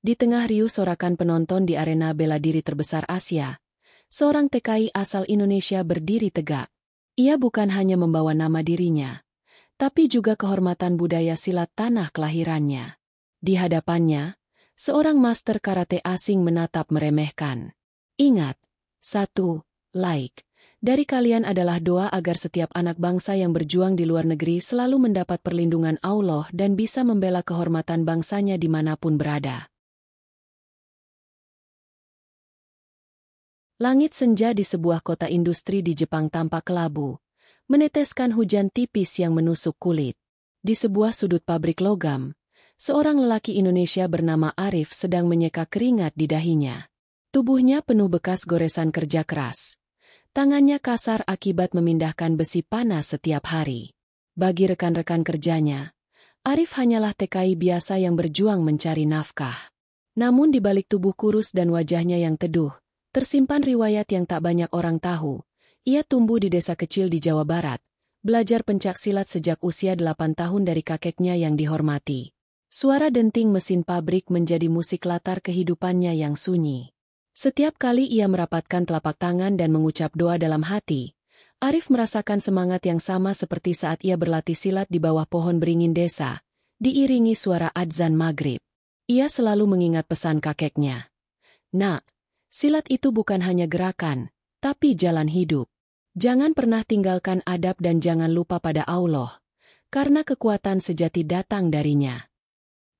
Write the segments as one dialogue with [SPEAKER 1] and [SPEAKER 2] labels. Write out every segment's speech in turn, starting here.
[SPEAKER 1] Di tengah riuh sorakan penonton di arena bela diri terbesar Asia, seorang TKI asal Indonesia berdiri tegak. Ia bukan hanya membawa nama dirinya, tapi juga kehormatan budaya silat tanah kelahirannya. Di hadapannya, seorang master karate asing menatap meremehkan. Ingat, satu, like, dari kalian adalah doa agar setiap anak bangsa yang berjuang di luar negeri selalu mendapat perlindungan Allah dan bisa membela kehormatan bangsanya dimanapun berada. Langit senja di sebuah kota industri di Jepang tampak kelabu, meneteskan hujan tipis yang menusuk kulit. Di sebuah sudut pabrik logam, seorang lelaki Indonesia bernama Arif sedang menyeka keringat di dahinya. Tubuhnya penuh bekas goresan kerja keras. Tangannya kasar akibat memindahkan besi panas setiap hari. Bagi rekan-rekan kerjanya, Arif hanyalah TKI biasa yang berjuang mencari nafkah. Namun di balik tubuh kurus dan wajahnya yang teduh, tersimpan riwayat yang tak banyak orang tahu. Ia tumbuh di desa kecil di Jawa Barat, belajar pencaksilat sejak usia 8 tahun dari kakeknya yang dihormati. Suara denting mesin pabrik menjadi musik latar kehidupannya yang sunyi. Setiap kali ia merapatkan telapak tangan dan mengucap doa dalam hati, Arif merasakan semangat yang sama seperti saat ia berlatih silat di bawah pohon beringin desa, diiringi suara adzan maghrib. Ia selalu mengingat pesan kakeknya. Nak, silat itu bukan hanya gerakan, tapi jalan hidup. Jangan pernah tinggalkan adab dan jangan lupa pada Allah, karena kekuatan sejati datang darinya.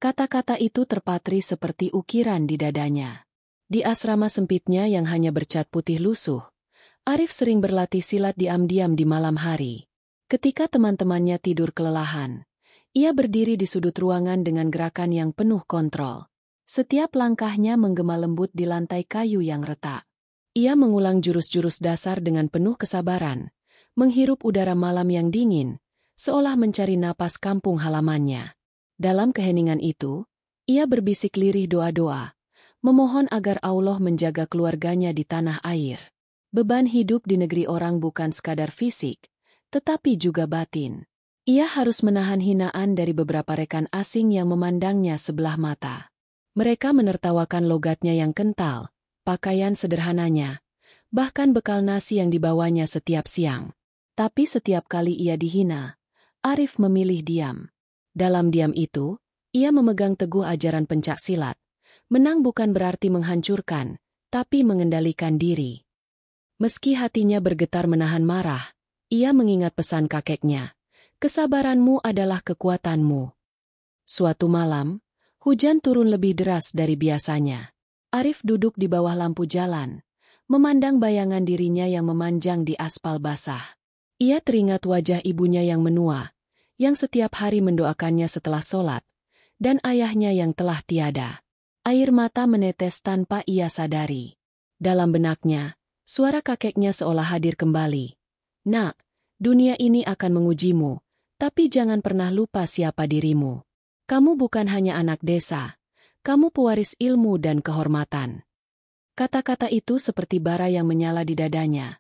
[SPEAKER 1] Kata-kata itu terpatri seperti ukiran di dadanya. Di asrama sempitnya yang hanya bercat putih lusuh, Arif sering berlatih silat diam-diam di malam hari. Ketika teman-temannya tidur kelelahan, ia berdiri di sudut ruangan dengan gerakan yang penuh kontrol. Setiap langkahnya menggema lembut di lantai kayu yang retak. Ia mengulang jurus-jurus dasar dengan penuh kesabaran, menghirup udara malam yang dingin, seolah mencari napas kampung halamannya. Dalam keheningan itu, ia berbisik lirih doa-doa, memohon agar Allah menjaga keluarganya di tanah air. Beban hidup di negeri orang bukan sekadar fisik, tetapi juga batin. Ia harus menahan hinaan dari beberapa rekan asing yang memandangnya sebelah mata. Mereka menertawakan logatnya yang kental, pakaian sederhananya, bahkan bekal nasi yang dibawanya setiap siang. Tapi setiap kali ia dihina, Arif memilih diam. Dalam diam itu, ia memegang teguh ajaran pencaksilat. Menang bukan berarti menghancurkan, tapi mengendalikan diri. Meski hatinya bergetar menahan marah, ia mengingat pesan kakeknya. Kesabaranmu adalah kekuatanmu. Suatu malam, hujan turun lebih deras dari biasanya. Arif duduk di bawah lampu jalan, memandang bayangan dirinya yang memanjang di aspal basah. Ia teringat wajah ibunya yang menua, yang setiap hari mendoakannya setelah sholat, dan ayahnya yang telah tiada. Air mata menetes tanpa ia sadari. Dalam benaknya, suara kakeknya seolah hadir kembali. Nak, dunia ini akan mengujimu, tapi jangan pernah lupa siapa dirimu. Kamu bukan hanya anak desa, kamu pewaris ilmu dan kehormatan. Kata-kata itu seperti bara yang menyala di dadanya,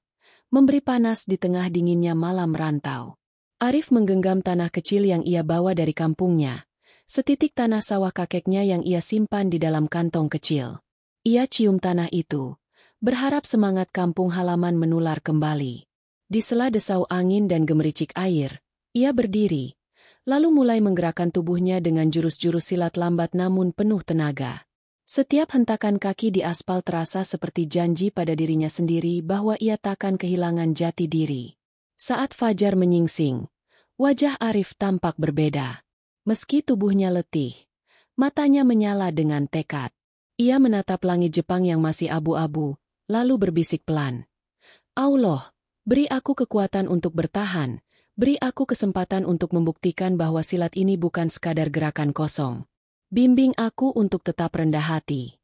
[SPEAKER 1] memberi panas di tengah dinginnya malam rantau. Arif menggenggam tanah kecil yang ia bawa dari kampungnya, setitik tanah sawah kakeknya yang ia simpan di dalam kantong kecil. Ia cium tanah itu, berharap semangat kampung halaman menular kembali. Di sela desau angin dan gemericik air, ia berdiri, lalu mulai menggerakkan tubuhnya dengan jurus-jurus silat lambat namun penuh tenaga. Setiap hentakan kaki di aspal terasa seperti janji pada dirinya sendiri bahwa ia takkan kehilangan jati diri. Saat fajar menyingsing, wajah Arif tampak berbeda. Meski tubuhnya letih, matanya menyala dengan tekad. Ia menatap langit Jepang yang masih abu-abu, lalu berbisik pelan. Allah, beri aku kekuatan untuk bertahan. Beri aku kesempatan untuk membuktikan bahwa silat ini bukan sekadar gerakan kosong. Bimbing aku untuk tetap rendah hati.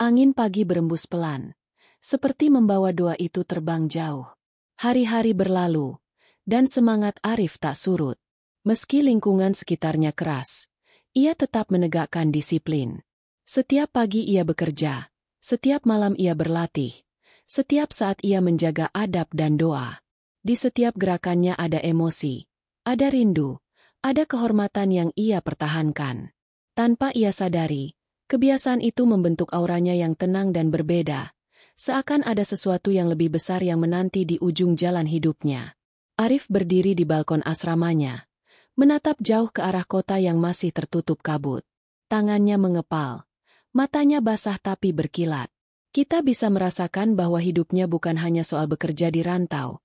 [SPEAKER 1] Angin pagi berembus pelan, seperti membawa doa itu terbang jauh. Hari-hari berlalu, dan semangat Arif tak surut. Meski lingkungan sekitarnya keras, ia tetap menegakkan disiplin. Setiap pagi ia bekerja, setiap malam ia berlatih, setiap saat ia menjaga adab dan doa. Di setiap gerakannya ada emosi, ada rindu, ada kehormatan yang ia pertahankan. Tanpa ia sadari, Kebiasaan itu membentuk auranya yang tenang dan berbeda, seakan ada sesuatu yang lebih besar yang menanti di ujung jalan hidupnya. Arif berdiri di balkon asramanya, menatap jauh ke arah kota yang masih tertutup kabut. Tangannya mengepal, matanya basah tapi berkilat. Kita bisa merasakan bahwa hidupnya bukan hanya soal bekerja di rantau,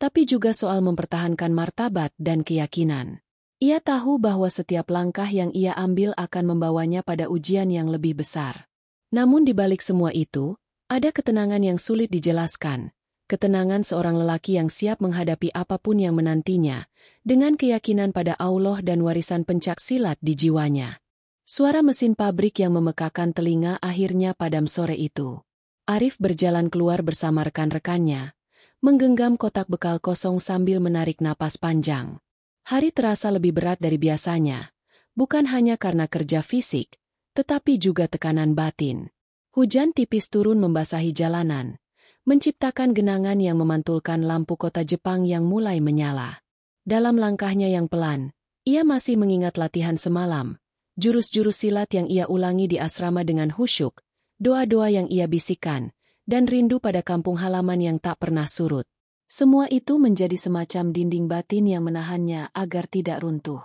[SPEAKER 1] tapi juga soal mempertahankan martabat dan keyakinan. Ia tahu bahwa setiap langkah yang ia ambil akan membawanya pada ujian yang lebih besar. Namun di balik semua itu, ada ketenangan yang sulit dijelaskan. Ketenangan seorang lelaki yang siap menghadapi apapun yang menantinya, dengan keyakinan pada Allah dan warisan pencak silat di jiwanya. Suara mesin pabrik yang memekakan telinga akhirnya padam sore itu. Arif berjalan keluar bersama rekan-rekannya, menggenggam kotak bekal kosong sambil menarik napas panjang. Hari terasa lebih berat dari biasanya, bukan hanya karena kerja fisik, tetapi juga tekanan batin. Hujan tipis turun membasahi jalanan, menciptakan genangan yang memantulkan lampu kota Jepang yang mulai menyala. Dalam langkahnya yang pelan, ia masih mengingat latihan semalam, jurus-jurus silat yang ia ulangi di asrama dengan khusyuk, doa-doa yang ia bisikan, dan rindu pada kampung halaman yang tak pernah surut. Semua itu menjadi semacam dinding batin yang menahannya agar tidak runtuh.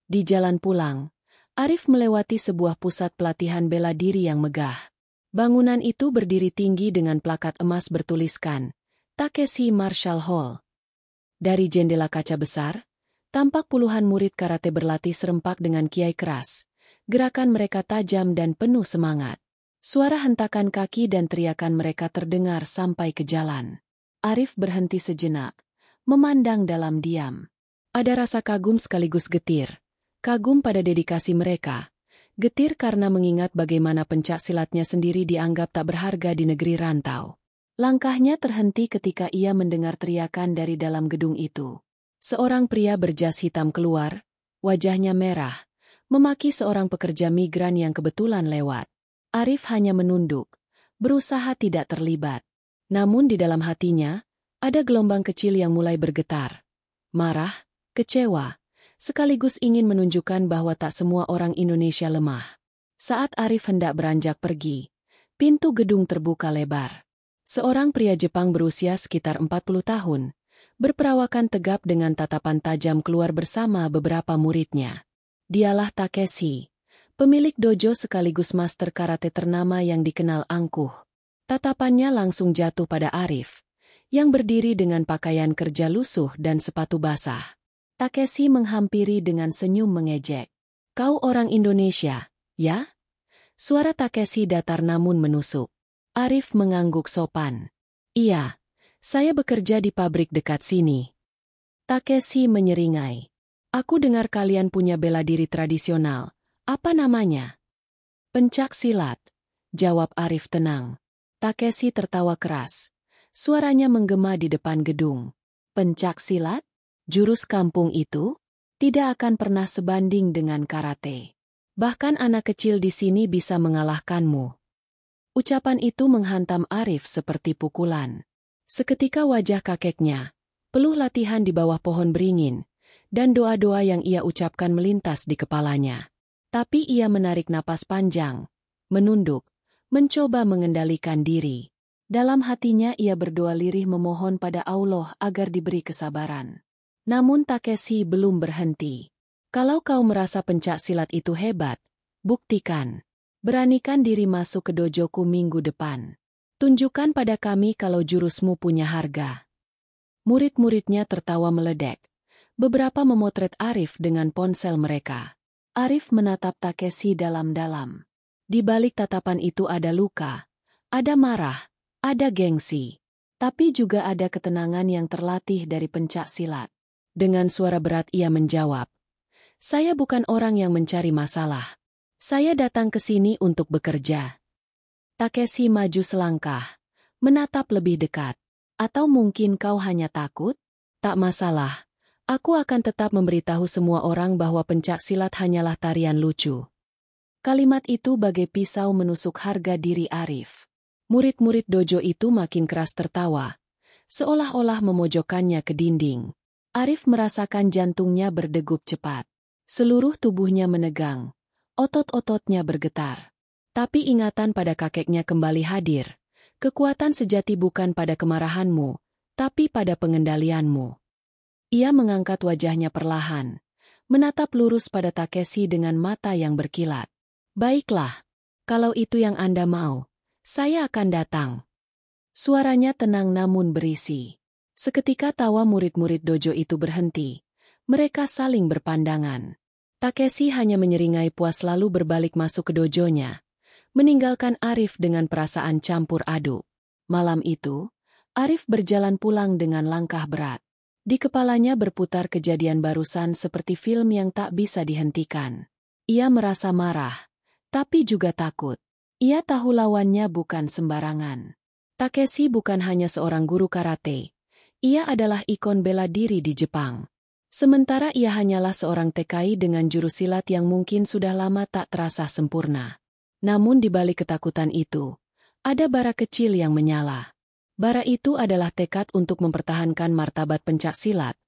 [SPEAKER 1] Di jalan pulang, Arif melewati sebuah pusat pelatihan bela diri yang megah. Bangunan itu berdiri tinggi dengan plakat emas bertuliskan, Takeshi Martial Hall. Dari jendela kaca besar, tampak puluhan murid karate berlatih serempak dengan kiai keras. Gerakan mereka tajam dan penuh semangat. Suara hentakan kaki dan teriakan mereka terdengar sampai ke jalan. Arif berhenti sejenak, memandang dalam diam. Ada rasa kagum sekaligus getir. Kagum pada dedikasi mereka. Getir karena mengingat bagaimana pencak silatnya sendiri dianggap tak berharga di negeri rantau. Langkahnya terhenti ketika ia mendengar teriakan dari dalam gedung itu. Seorang pria berjas hitam keluar, wajahnya merah, memaki seorang pekerja migran yang kebetulan lewat. Arif hanya menunduk, berusaha tidak terlibat. Namun di dalam hatinya, ada gelombang kecil yang mulai bergetar. Marah, kecewa, sekaligus ingin menunjukkan bahwa tak semua orang Indonesia lemah. Saat Arif hendak beranjak pergi, pintu gedung terbuka lebar. Seorang pria Jepang berusia sekitar 40 tahun, berperawakan tegap dengan tatapan tajam keluar bersama beberapa muridnya. Dialah Takeshi, pemilik dojo sekaligus master karate ternama yang dikenal angkuh. Tatapannya langsung jatuh pada Arif, yang berdiri dengan pakaian kerja lusuh dan sepatu basah. Takeshi menghampiri dengan senyum mengejek. Kau orang Indonesia, ya? Suara Takeshi datar namun menusuk. Arif mengangguk sopan. Iya, saya bekerja di pabrik dekat sini. Takeshi menyeringai. Aku dengar kalian punya bela diri tradisional. Apa namanya? Pencak silat, jawab Arif tenang. Takeshi tertawa keras. Suaranya menggema di depan gedung. Pencak silat? Jurus kampung itu tidak akan pernah sebanding dengan karate. Bahkan anak kecil di sini bisa mengalahkanmu. Ucapan itu menghantam Arif seperti pukulan. Seketika wajah kakeknya, peluh latihan di bawah pohon beringin, dan doa-doa yang ia ucapkan melintas di kepalanya. Tapi ia menarik napas panjang, menunduk, mencoba mengendalikan diri. Dalam hatinya ia berdoa lirih memohon pada Allah agar diberi kesabaran. Namun Takeshi belum berhenti. Kalau kau merasa pencak silat itu hebat, buktikan. Beranikan diri masuk ke dojoku minggu depan. Tunjukkan pada kami kalau jurusmu punya harga. Murid-muridnya tertawa meledek. Beberapa memotret Arif dengan ponsel mereka. Arif menatap Takeshi dalam-dalam. Di balik tatapan itu ada luka, ada marah, ada gengsi. Tapi juga ada ketenangan yang terlatih dari pencak silat. Dengan suara berat ia menjawab, saya bukan orang yang mencari masalah. Saya datang ke sini untuk bekerja. Takeshi maju selangkah, menatap lebih dekat. Atau mungkin kau hanya takut? Tak masalah, aku akan tetap memberitahu semua orang bahwa pencak silat hanyalah tarian lucu. Kalimat itu bagai pisau menusuk harga diri Arif. Murid-murid dojo itu makin keras tertawa, seolah-olah memojokkannya ke dinding. Arif merasakan jantungnya berdegup cepat. Seluruh tubuhnya menegang, otot-ototnya bergetar. Tapi ingatan pada kakeknya kembali hadir. Kekuatan sejati bukan pada kemarahanmu, tapi pada pengendalianmu. Ia mengangkat wajahnya perlahan, menatap lurus pada Takeshi dengan mata yang berkilat. Baiklah, kalau itu yang Anda mau, saya akan datang. Suaranya tenang namun berisi. Seketika tawa murid-murid dojo itu berhenti. Mereka saling berpandangan. Takeshi hanya menyeringai puas lalu berbalik masuk ke dojonya, meninggalkan Arif dengan perasaan campur aduk. Malam itu, Arif berjalan pulang dengan langkah berat. Di kepalanya berputar kejadian barusan seperti film yang tak bisa dihentikan. Ia merasa marah, tapi juga takut. Ia tahu lawannya bukan sembarangan. Takeshi bukan hanya seorang guru karate. Ia adalah ikon bela diri di Jepang. Sementara ia hanyalah seorang TKI dengan jurus silat yang mungkin sudah lama tak terasa sempurna. Namun di balik ketakutan itu, ada bara kecil yang menyala. Bara itu adalah tekad untuk mempertahankan martabat pencak silat,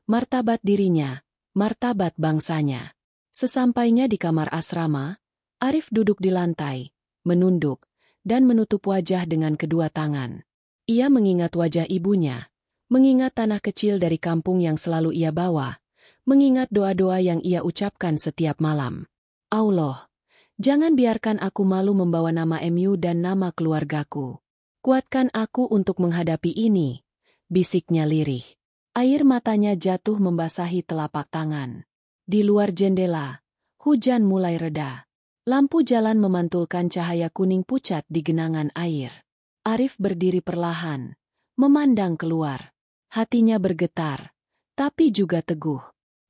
[SPEAKER 1] martabat dirinya, martabat bangsanya. Sesampainya di kamar asrama, Arif duduk di lantai, menunduk, dan menutup wajah dengan kedua tangan. Ia mengingat wajah ibunya, mengingat tanah kecil dari kampung yang selalu ia bawa, mengingat doa-doa yang ia ucapkan setiap malam. Allah, jangan biarkan aku malu membawa nama MU dan nama keluargaku. Kuatkan aku untuk menghadapi ini, bisiknya lirih. Air matanya jatuh membasahi telapak tangan. Di luar jendela, hujan mulai reda. Lampu jalan memantulkan cahaya kuning pucat di genangan air. Arif berdiri perlahan, memandang keluar. Hatinya bergetar, tapi juga teguh.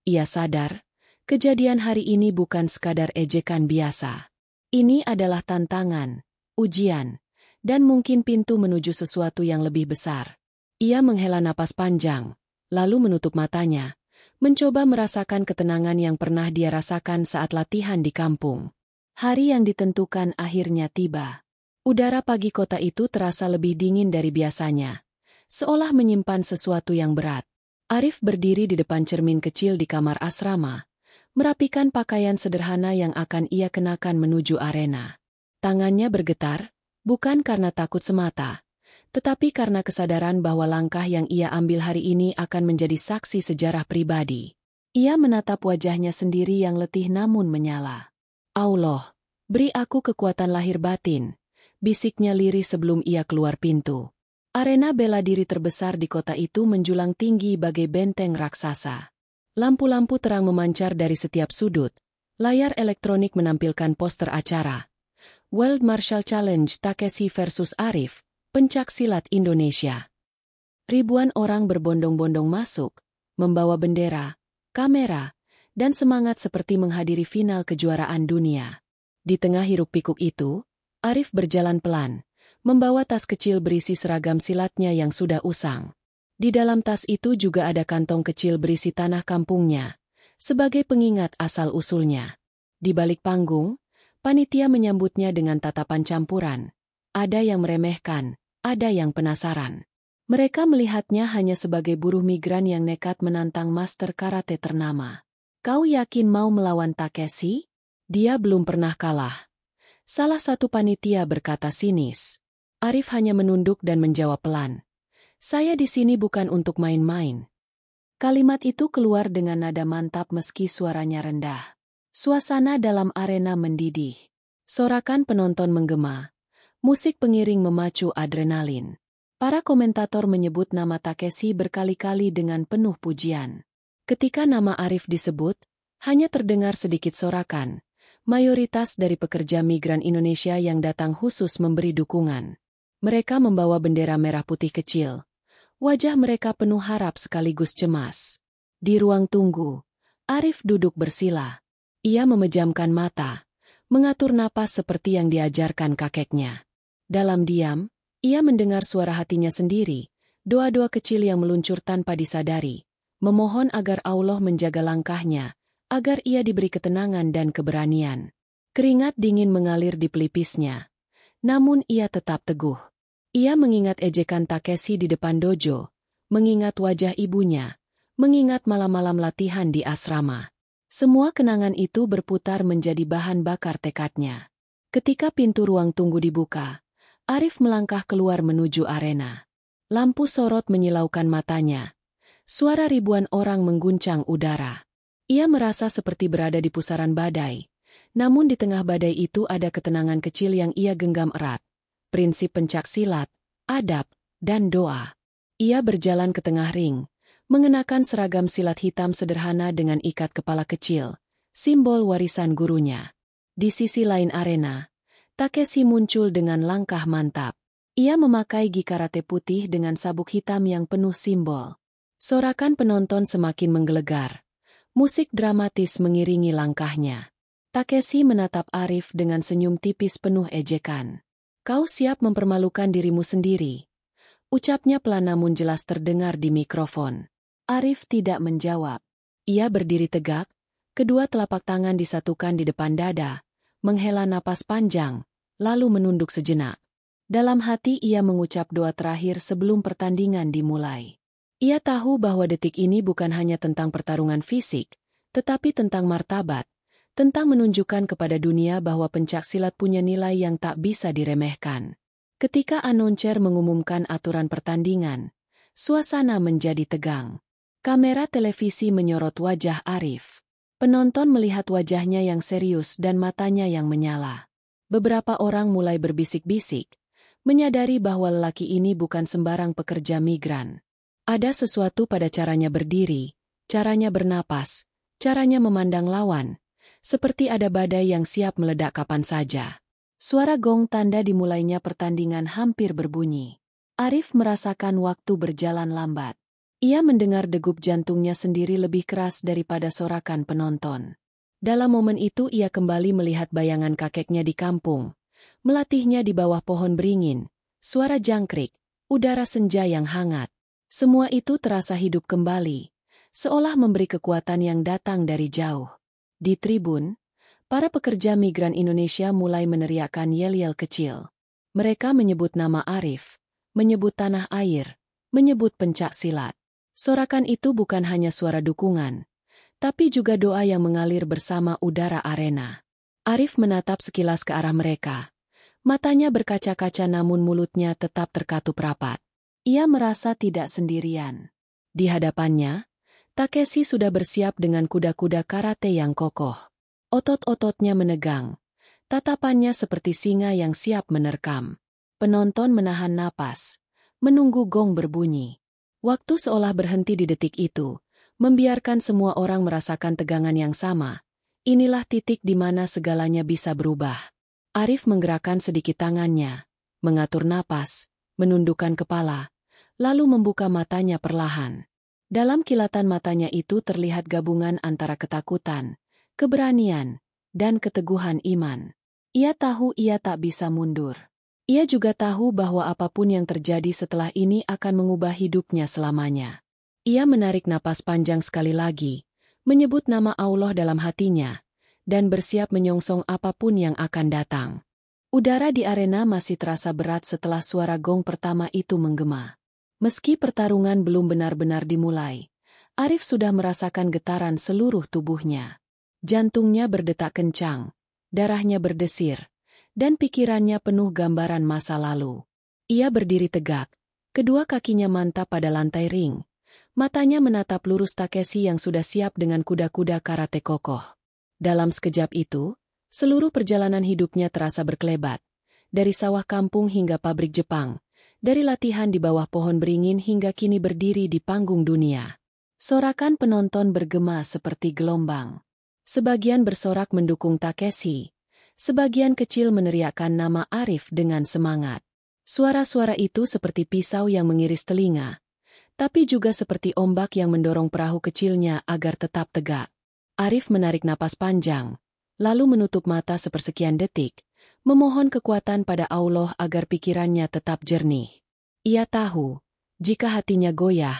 [SPEAKER 1] Ia sadar, kejadian hari ini bukan sekadar ejekan biasa. Ini adalah tantangan, ujian, dan mungkin pintu menuju sesuatu yang lebih besar. Ia menghela napas panjang, lalu menutup matanya, mencoba merasakan ketenangan yang pernah dia rasakan saat latihan di kampung. Hari yang ditentukan akhirnya tiba. Udara pagi kota itu terasa lebih dingin dari biasanya, seolah menyimpan sesuatu yang berat. Arif berdiri di depan cermin kecil di kamar asrama, merapikan pakaian sederhana yang akan ia kenakan menuju arena. Tangannya bergetar, bukan karena takut semata, tetapi karena kesadaran bahwa langkah yang ia ambil hari ini akan menjadi saksi sejarah pribadi. Ia menatap wajahnya sendiri yang letih namun menyala. Allah, beri aku kekuatan lahir batin, bisiknya lirih sebelum ia keluar pintu. Arena bela diri terbesar di kota itu menjulang tinggi bagai benteng raksasa. Lampu-lampu terang memancar dari setiap sudut. Layar elektronik menampilkan poster acara. World Martial Challenge Takeshi versus Arif, pencak silat Indonesia. Ribuan orang berbondong-bondong masuk, membawa bendera, kamera, dan semangat seperti menghadiri final kejuaraan dunia. Di tengah hiruk-pikuk itu, Arif berjalan pelan, membawa tas kecil berisi seragam silatnya yang sudah usang. Di dalam tas itu juga ada kantong kecil berisi tanah kampungnya, sebagai pengingat asal-usulnya. Di balik panggung, panitia menyambutnya dengan tatapan campuran. Ada yang meremehkan, ada yang penasaran. Mereka melihatnya hanya sebagai buruh migran yang nekat menantang master karate ternama. Kau yakin mau melawan Takeshi? Dia belum pernah kalah. Salah satu panitia berkata sinis. Arif hanya menunduk dan menjawab pelan. Saya di sini bukan untuk main-main. Kalimat itu keluar dengan nada mantap meski suaranya rendah. Suasana dalam arena mendidih. Sorakan penonton menggema. Musik pengiring memacu adrenalin. Para komentator menyebut nama Takeshi berkali-kali dengan penuh pujian. Ketika nama Arif disebut, hanya terdengar sedikit sorakan. Mayoritas dari pekerja migran Indonesia yang datang khusus memberi dukungan. Mereka membawa bendera merah putih kecil. Wajah mereka penuh harap sekaligus cemas. Di ruang tunggu, Arif duduk bersila. Ia memejamkan mata, mengatur napas seperti yang diajarkan kakeknya. Dalam diam, ia mendengar suara hatinya sendiri, doa-doa kecil yang meluncur tanpa disadari, memohon agar Allah menjaga langkahnya, agar ia diberi ketenangan dan keberanian. Keringat dingin mengalir di pelipisnya. Namun ia tetap teguh. Ia mengingat ejekan Takeshi di depan dojo, mengingat wajah ibunya, mengingat malam-malam latihan di asrama. Semua kenangan itu berputar menjadi bahan bakar tekadnya. Ketika pintu ruang tunggu dibuka, Arif melangkah keluar menuju arena. Lampu sorot menyilaukan matanya. Suara ribuan orang mengguncang udara. Ia merasa seperti berada di pusaran badai. Namun di tengah badai itu ada ketenangan kecil yang ia genggam erat. Prinsip pencaksilat, adab, dan doa. Ia berjalan ke tengah ring, mengenakan seragam silat hitam sederhana dengan ikat kepala kecil, simbol warisan gurunya. Di sisi lain arena, Takeshi muncul dengan langkah mantap. Ia memakai gi karate putih dengan sabuk hitam yang penuh simbol. Sorakan penonton semakin menggelegar. Musik dramatis mengiringi langkahnya. Takeshi menatap Arif dengan senyum tipis penuh ejekan. "Kau siap mempermalukan dirimu sendiri?" Ucapnya pelan namun jelas terdengar di mikrofon. Arif tidak menjawab. Ia berdiri tegak, kedua telapak tangan disatukan di depan dada, menghela napas panjang, lalu menunduk sejenak. Dalam hati ia mengucap doa terakhir sebelum pertandingan dimulai. Ia tahu bahwa detik ini bukan hanya tentang pertarungan fisik, tetapi tentang martabat, tentang menunjukkan kepada dunia bahwa pencaksilat punya nilai yang tak bisa diremehkan. Ketika announcer mengumumkan aturan pertandingan, suasana menjadi tegang. Kamera televisi menyorot wajah Arif. Penonton melihat wajahnya yang serius dan matanya yang menyala. Beberapa orang mulai berbisik-bisik, menyadari bahwa lelaki ini bukan sembarang pekerja migran. Ada sesuatu pada caranya berdiri, caranya bernapas, caranya memandang lawan, seperti ada badai yang siap meledak kapan saja. Suara gong tanda dimulainya pertandingan hampir berbunyi. Arif merasakan waktu berjalan lambat. Ia mendengar degup jantungnya sendiri lebih keras daripada sorakan penonton. Dalam momen itu ia kembali melihat bayangan kakeknya di kampung, melatihnya di bawah pohon beringin, suara jangkrik, udara senja yang hangat. Semua itu terasa hidup kembali, seolah memberi kekuatan yang datang dari jauh. Di tribun, para pekerja migran Indonesia mulai meneriakkan yel-yel kecil. Mereka menyebut nama Arif, menyebut tanah air, menyebut pencaksilat. Sorakan itu bukan hanya suara dukungan, tapi juga doa yang mengalir bersama udara arena. Arif menatap sekilas ke arah mereka. Matanya berkaca-kaca namun mulutnya tetap terkatup rapat. Ia merasa tidak sendirian. Di hadapannya, Takeshi sudah bersiap dengan kuda-kuda karate yang kokoh. Otot-ototnya menegang. Tatapannya seperti singa yang siap menerkam. Penonton menahan napas, menunggu gong berbunyi. Waktu seolah berhenti di detik itu, membiarkan semua orang merasakan tegangan yang sama. Inilah titik di mana segalanya bisa berubah. Arif menggerakkan sedikit tangannya, mengatur napas, menundukkan kepala, lalu membuka matanya perlahan. Dalam kilatan matanya itu terlihat gabungan antara ketakutan, keberanian, dan keteguhan iman. Ia tahu ia tak bisa mundur. Ia juga tahu bahwa apapun yang terjadi setelah ini akan mengubah hidupnya selamanya. Ia menarik napas panjang sekali lagi, menyebut nama Allah dalam hatinya, dan bersiap menyongsong apapun yang akan datang. Udara di arena masih terasa berat setelah suara gong pertama itu menggema. Meski pertarungan belum benar-benar dimulai, Arif sudah merasakan getaran seluruh tubuhnya. Jantungnya berdetak kencang, darahnya berdesir, dan pikirannya penuh gambaran masa lalu. Ia berdiri tegak, kedua kakinya mantap pada lantai ring. Matanya menatap lurus Takeshi yang sudah siap dengan kuda-kuda karate kokoh. Dalam sekejap itu, seluruh perjalanan hidupnya terasa berkelebat. Dari sawah kampung hingga pabrik Jepang, dari latihan di bawah pohon beringin hingga kini berdiri di panggung dunia. Sorakan penonton bergema seperti gelombang. Sebagian bersorak mendukung Takeshi. Sebagian kecil meneriakkan nama Arif dengan semangat. Suara-suara itu seperti pisau yang mengiris telinga, tapi juga seperti ombak yang mendorong perahu kecilnya agar tetap tegak. Arif menarik napas panjang, lalu menutup mata sepersekian detik, memohon kekuatan pada Allah agar pikirannya tetap jernih. Ia tahu, jika hatinya goyah,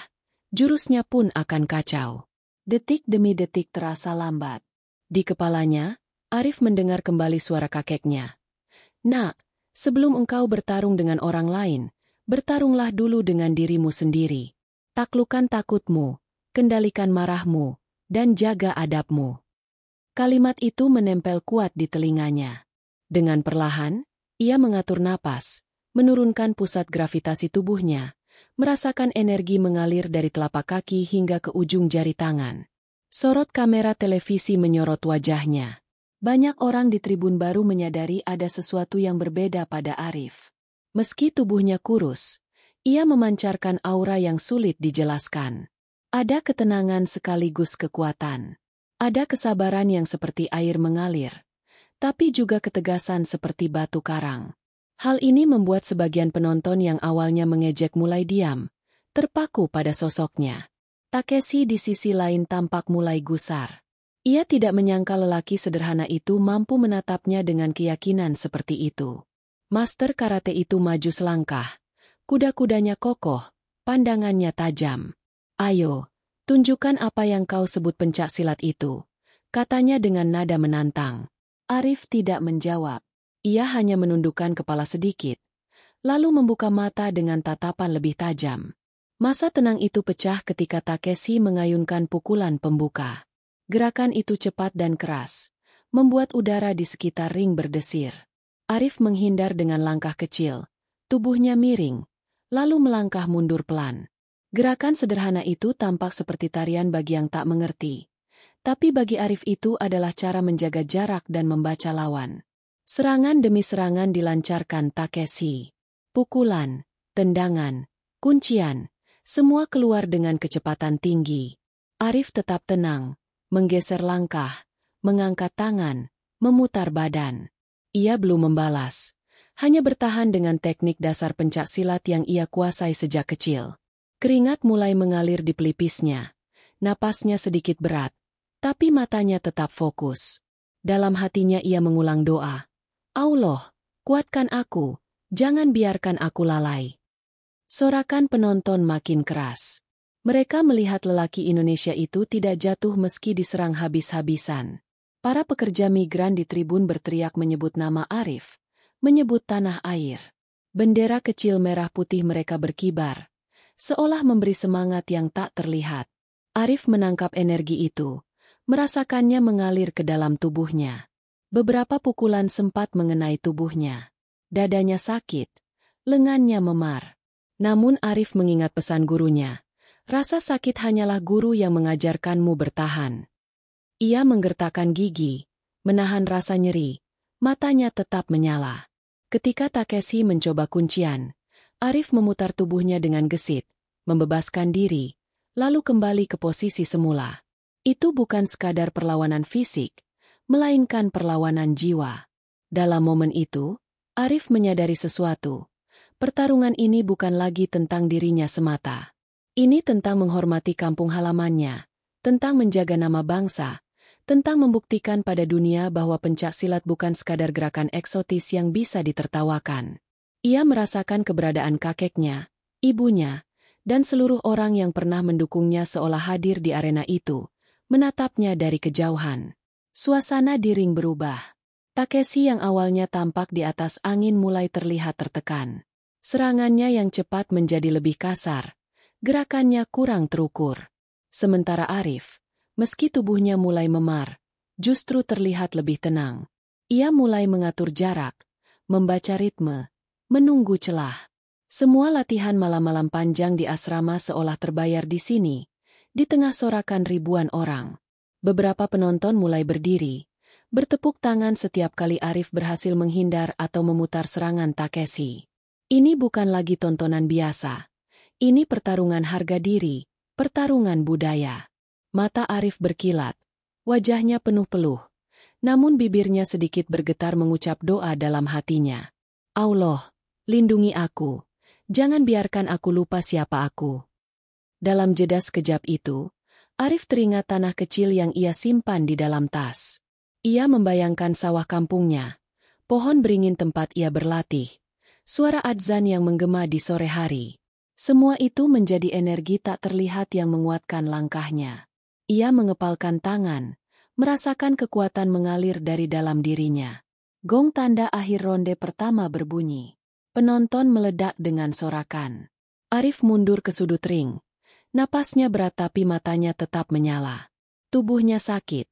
[SPEAKER 1] jurusnya pun akan kacau. Detik demi detik terasa lambat. Di kepalanya, Arif mendengar kembali suara kakeknya. "Nak, sebelum engkau bertarung dengan orang lain, bertarunglah dulu dengan dirimu sendiri. Taklukkan takutmu, kendalikan marahmu, dan jaga adabmu." Kalimat itu menempel kuat di telinganya. Dengan perlahan, ia mengatur napas, menurunkan pusat gravitasi tubuhnya, merasakan energi mengalir dari telapak kaki hingga ke ujung jari tangan. Sorot kamera televisi menyorot wajahnya. Banyak orang di tribun baru menyadari ada sesuatu yang berbeda pada Arif. Meski tubuhnya kurus, ia memancarkan aura yang sulit dijelaskan. Ada ketenangan sekaligus kekuatan. Ada kesabaran yang seperti air mengalir, tapi juga ketegasan seperti batu karang. Hal ini membuat sebagian penonton yang awalnya mengejek mulai diam, terpaku pada sosoknya. Takeshi di sisi lain tampak mulai gusar. Ia tidak menyangka lelaki sederhana itu mampu menatapnya dengan keyakinan seperti itu. Master karate itu maju selangkah. Kuda-kudanya kokoh, pandangannya tajam. "Ayo, tunjukkan apa yang kau sebut pencak silat itu," katanya dengan nada menantang. Arif tidak menjawab. Ia hanya menundukkan kepala sedikit, lalu membuka mata dengan tatapan lebih tajam. Masa tenang itu pecah ketika Takeshi mengayunkan pukulan pembuka. Gerakan itu cepat dan keras, membuat udara di sekitar ring berdesir. Arif menghindar dengan langkah kecil, tubuhnya miring, lalu melangkah mundur pelan. Gerakan sederhana itu tampak seperti tarian bagi yang tak mengerti. Tapi bagi Arif itu adalah cara menjaga jarak dan membaca lawan. Serangan demi serangan dilancarkan Takeshi. Pukulan, tendangan, kuncian, semua keluar dengan kecepatan tinggi. Arif tetap tenang, menggeser langkah, mengangkat tangan, memutar badan. Ia belum membalas, hanya bertahan dengan teknik dasar pencak silat yang ia kuasai sejak kecil. Keringat mulai mengalir di pelipisnya. Napasnya sedikit berat, tapi matanya tetap fokus. Dalam hatinya ia mengulang doa. "Allah, kuatkan aku, jangan biarkan aku lalai." Sorakan penonton makin keras. Mereka melihat lelaki Indonesia itu tidak jatuh meski diserang habis-habisan. Para pekerja migran di tribun berteriak menyebut nama Arif, menyebut tanah air. Bendera kecil merah putih mereka berkibar, seolah memberi semangat yang tak terlihat. Arif menangkap energi itu, merasakannya mengalir ke dalam tubuhnya. Beberapa pukulan sempat mengenai tubuhnya. Dadanya sakit, lengannya memar. Namun Arif mengingat pesan gurunya. Rasa sakit hanyalah guru yang mengajarkanmu bertahan. Ia menggertakkan gigi, menahan rasa nyeri, matanya tetap menyala. Ketika Takeshi mencoba kuncian, Arif memutar tubuhnya dengan gesit, membebaskan diri, lalu kembali ke posisi semula. Itu bukan sekadar perlawanan fisik, melainkan perlawanan jiwa. Dalam momen itu, Arif menyadari sesuatu. Pertarungan ini bukan lagi tentang dirinya semata. Ini tentang menghormati kampung halamannya, tentang menjaga nama bangsa, tentang membuktikan pada dunia bahwa pencak silat bukan sekadar gerakan eksotis yang bisa ditertawakan. Ia merasakan keberadaan kakeknya, ibunya, dan seluruh orang yang pernah mendukungnya seolah hadir di arena itu, menatapnya dari kejauhan. Suasana di ring berubah. Takeshi yang awalnya tampak di atas angin mulai terlihat tertekan. Serangannya yang cepat menjadi lebih kasar. Gerakannya kurang terukur. Sementara Arif, meski tubuhnya mulai memar, justru terlihat lebih tenang. Ia mulai mengatur jarak, membaca ritme, menunggu celah. Semua latihan malam-malam panjang di asrama seolah terbayar di sini, di tengah sorakan ribuan orang. Beberapa penonton mulai berdiri, bertepuk tangan setiap kali Arif berhasil menghindar atau memutar serangan Takeshi. Ini bukan lagi tontonan biasa. Ini pertarungan harga diri, pertarungan budaya. Mata Arif berkilat, wajahnya penuh peluh, namun bibirnya sedikit bergetar mengucap doa dalam hatinya. "Allah, lindungi aku, jangan biarkan aku lupa siapa aku." Dalam jeda sekejap itu, Arif teringat tanah kecil yang ia simpan di dalam tas. Ia membayangkan sawah kampungnya, pohon beringin tempat ia berlatih, suara adzan yang menggema di sore hari. Semua itu menjadi energi tak terlihat yang menguatkan langkahnya. Ia mengepalkan tangan, merasakan kekuatan mengalir dari dalam dirinya. Gong tanda akhir ronde pertama berbunyi. Penonton meledak dengan sorakan. Arif mundur ke sudut ring. Napasnya berat tapi matanya tetap menyala. Tubuhnya sakit,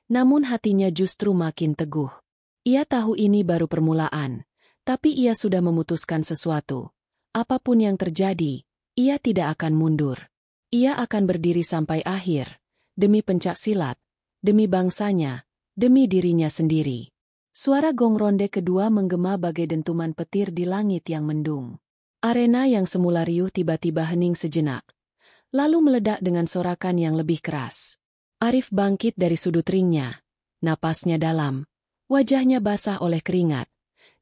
[SPEAKER 1] namun hatinya justru makin teguh. Ia tahu ini baru permulaan, tapi ia sudah memutuskan sesuatu. Apapun yang terjadi, ia tidak akan mundur. Ia akan berdiri sampai akhir, demi pencak silat, demi bangsanya, demi dirinya sendiri. Suara gong ronde kedua menggema bagai dentuman petir di langit yang mendung. Arena yang semula riuh tiba-tiba hening sejenak, lalu meledak dengan sorakan yang lebih keras. Arif bangkit dari sudut ringnya, napasnya dalam, wajahnya basah oleh keringat,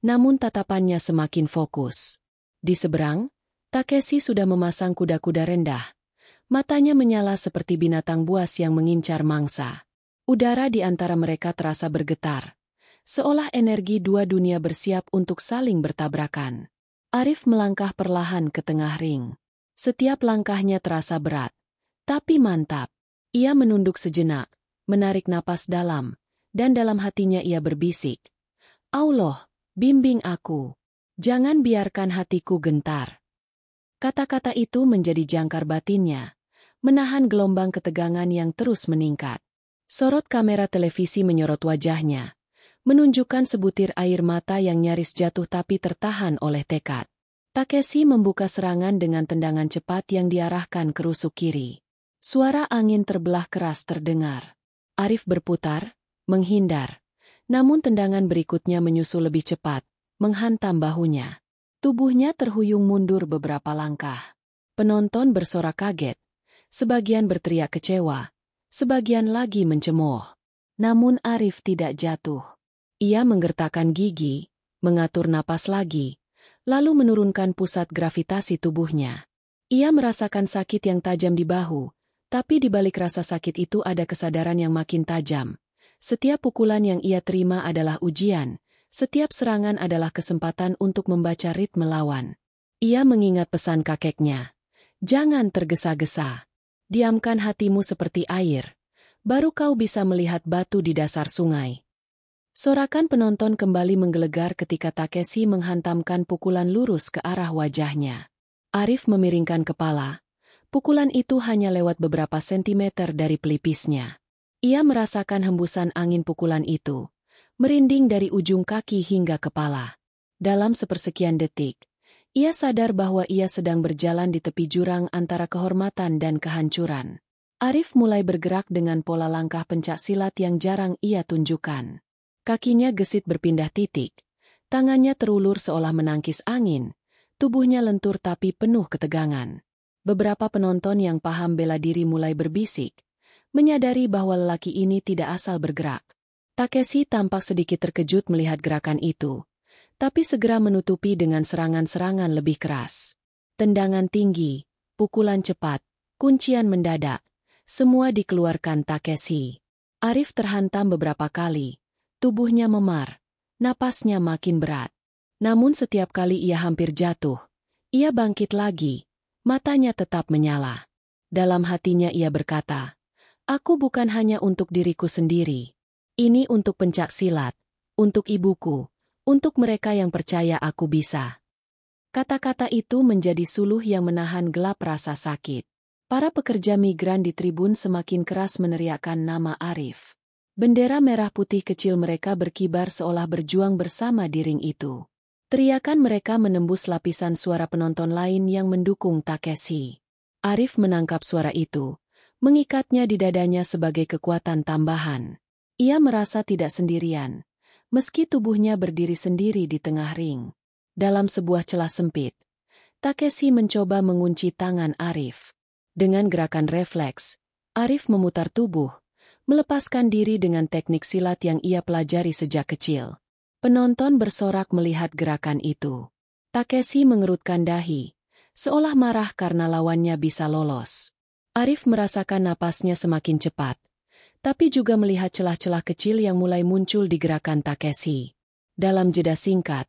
[SPEAKER 1] namun tatapannya semakin fokus. Di seberang, Takeshi sudah memasang kuda-kuda rendah. Matanya menyala seperti binatang buas yang mengincar mangsa. Udara di antara mereka terasa bergetar, seolah energi dua dunia bersiap untuk saling bertabrakan. Arif melangkah perlahan ke tengah ring. Setiap langkahnya terasa berat, tapi mantap. Ia menunduk sejenak, menarik napas dalam, dan dalam hatinya ia berbisik, "Allah, bimbing aku. Jangan biarkan hatiku gentar." Kata-kata itu menjadi jangkar batinnya, menahan gelombang ketegangan yang terus meningkat. Sorot kamera televisi menyorot wajahnya, menunjukkan sebutir air mata yang nyaris jatuh tapi tertahan oleh tekad. Takeshi membuka serangan dengan tendangan cepat yang diarahkan ke rusuk kiri. Suara angin terbelah keras terdengar. Arif berputar, menghindar. Namun tendangan berikutnya menyusul lebih cepat, menghantam bahunya. Tubuhnya terhuyung mundur beberapa langkah. Penonton bersorak kaget. Sebagian berteriak kecewa. Sebagian lagi mencemooh. Namun Arif tidak jatuh. Ia menggertakkan gigi, mengatur napas lagi, lalu menurunkan pusat gravitasi tubuhnya. Ia merasakan sakit yang tajam di bahu, tapi di balik rasa sakit itu ada kesadaran yang makin tajam. Setiap pukulan yang ia terima adalah ujian. Setiap serangan adalah kesempatan untuk membaca ritme lawan. Ia mengingat pesan kakeknya. Jangan tergesa-gesa. Diamkan hatimu seperti air. Baru kau bisa melihat batu di dasar sungai. Sorakan penonton kembali menggelegar ketika Takeshi menghantamkan pukulan lurus ke arah wajahnya. Arif memiringkan kepala. Pukulan itu hanya lewat beberapa sentimeter dari pelipisnya. Ia merasakan hembusan angin pukulan itu, merinding dari ujung kaki hingga kepala. Dalam sepersekian detik, ia sadar bahwa ia sedang berjalan di tepi jurang antara kehormatan dan kehancuran. Arif mulai bergerak dengan pola langkah pencak silat yang jarang ia tunjukkan. Kakinya gesit berpindah titik, tangannya terulur seolah menangkis angin, tubuhnya lentur tapi penuh ketegangan. Beberapa penonton yang paham bela diri mulai berbisik, menyadari bahwa lelaki ini tidak asal bergerak. Takeshi tampak sedikit terkejut melihat gerakan itu, tapi segera menutupi dengan serangan-serangan lebih keras. Tendangan tinggi, pukulan cepat, kuncian mendadak, semua dikeluarkan Takeshi. Arif terhantam beberapa kali, tubuhnya memar, napasnya makin berat. Namun setiap kali ia hampir jatuh, ia bangkit lagi, matanya tetap menyala. Dalam hatinya ia berkata, "Aku bukan hanya untuk diriku sendiri. Ini untuk pencak silat, untuk ibuku, untuk mereka yang percaya aku bisa." Kata-kata itu menjadi suluh yang menahan gelap rasa sakit. Para pekerja migran di tribun semakin keras meneriakkan nama Arif. Bendera merah putih kecil mereka berkibar seolah berjuang bersama di ring itu. Teriakan mereka menembus lapisan suara penonton lain yang mendukung Takeshi. Arif menangkap suara itu, mengikatnya di dadanya sebagai kekuatan tambahan. Ia merasa tidak sendirian, meski tubuhnya berdiri sendiri di tengah ring. Dalam sebuah celah sempit, Takeshi mencoba mengunci tangan Arif. Dengan gerakan refleks, Arif memutar tubuh, melepaskan diri dengan teknik silat yang ia pelajari sejak kecil. Penonton bersorak melihat gerakan itu. Takeshi mengerutkan dahi, seolah marah karena lawannya bisa lolos. Arif merasakan napasnya semakin cepat, tapi juga melihat celah-celah kecil yang mulai muncul di gerakan Takeshi. Dalam jeda singkat,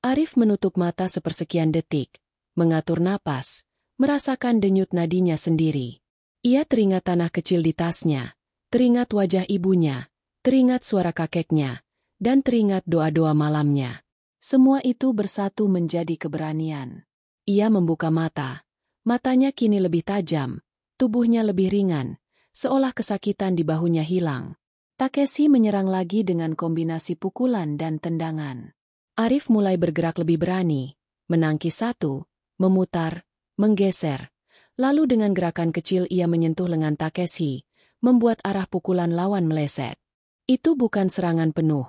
[SPEAKER 1] Arif menutup mata sepersekian detik, mengatur napas, merasakan denyut nadinya sendiri. Ia teringat tanah kecil di tasnya, teringat wajah ibunya, teringat suara kakeknya, dan teringat doa-doa malamnya. Semua itu bersatu menjadi keberanian. Ia membuka mata, matanya kini lebih tajam, tubuhnya lebih ringan, seolah kesakitan di bahunya hilang. Takeshi menyerang lagi dengan kombinasi pukulan dan tendangan. Arif mulai bergerak lebih berani, menangkis satu, memutar, menggeser. Lalu dengan gerakan kecil ia menyentuh lengan Takeshi, membuat arah pukulan lawan meleset. Itu bukan serangan penuh,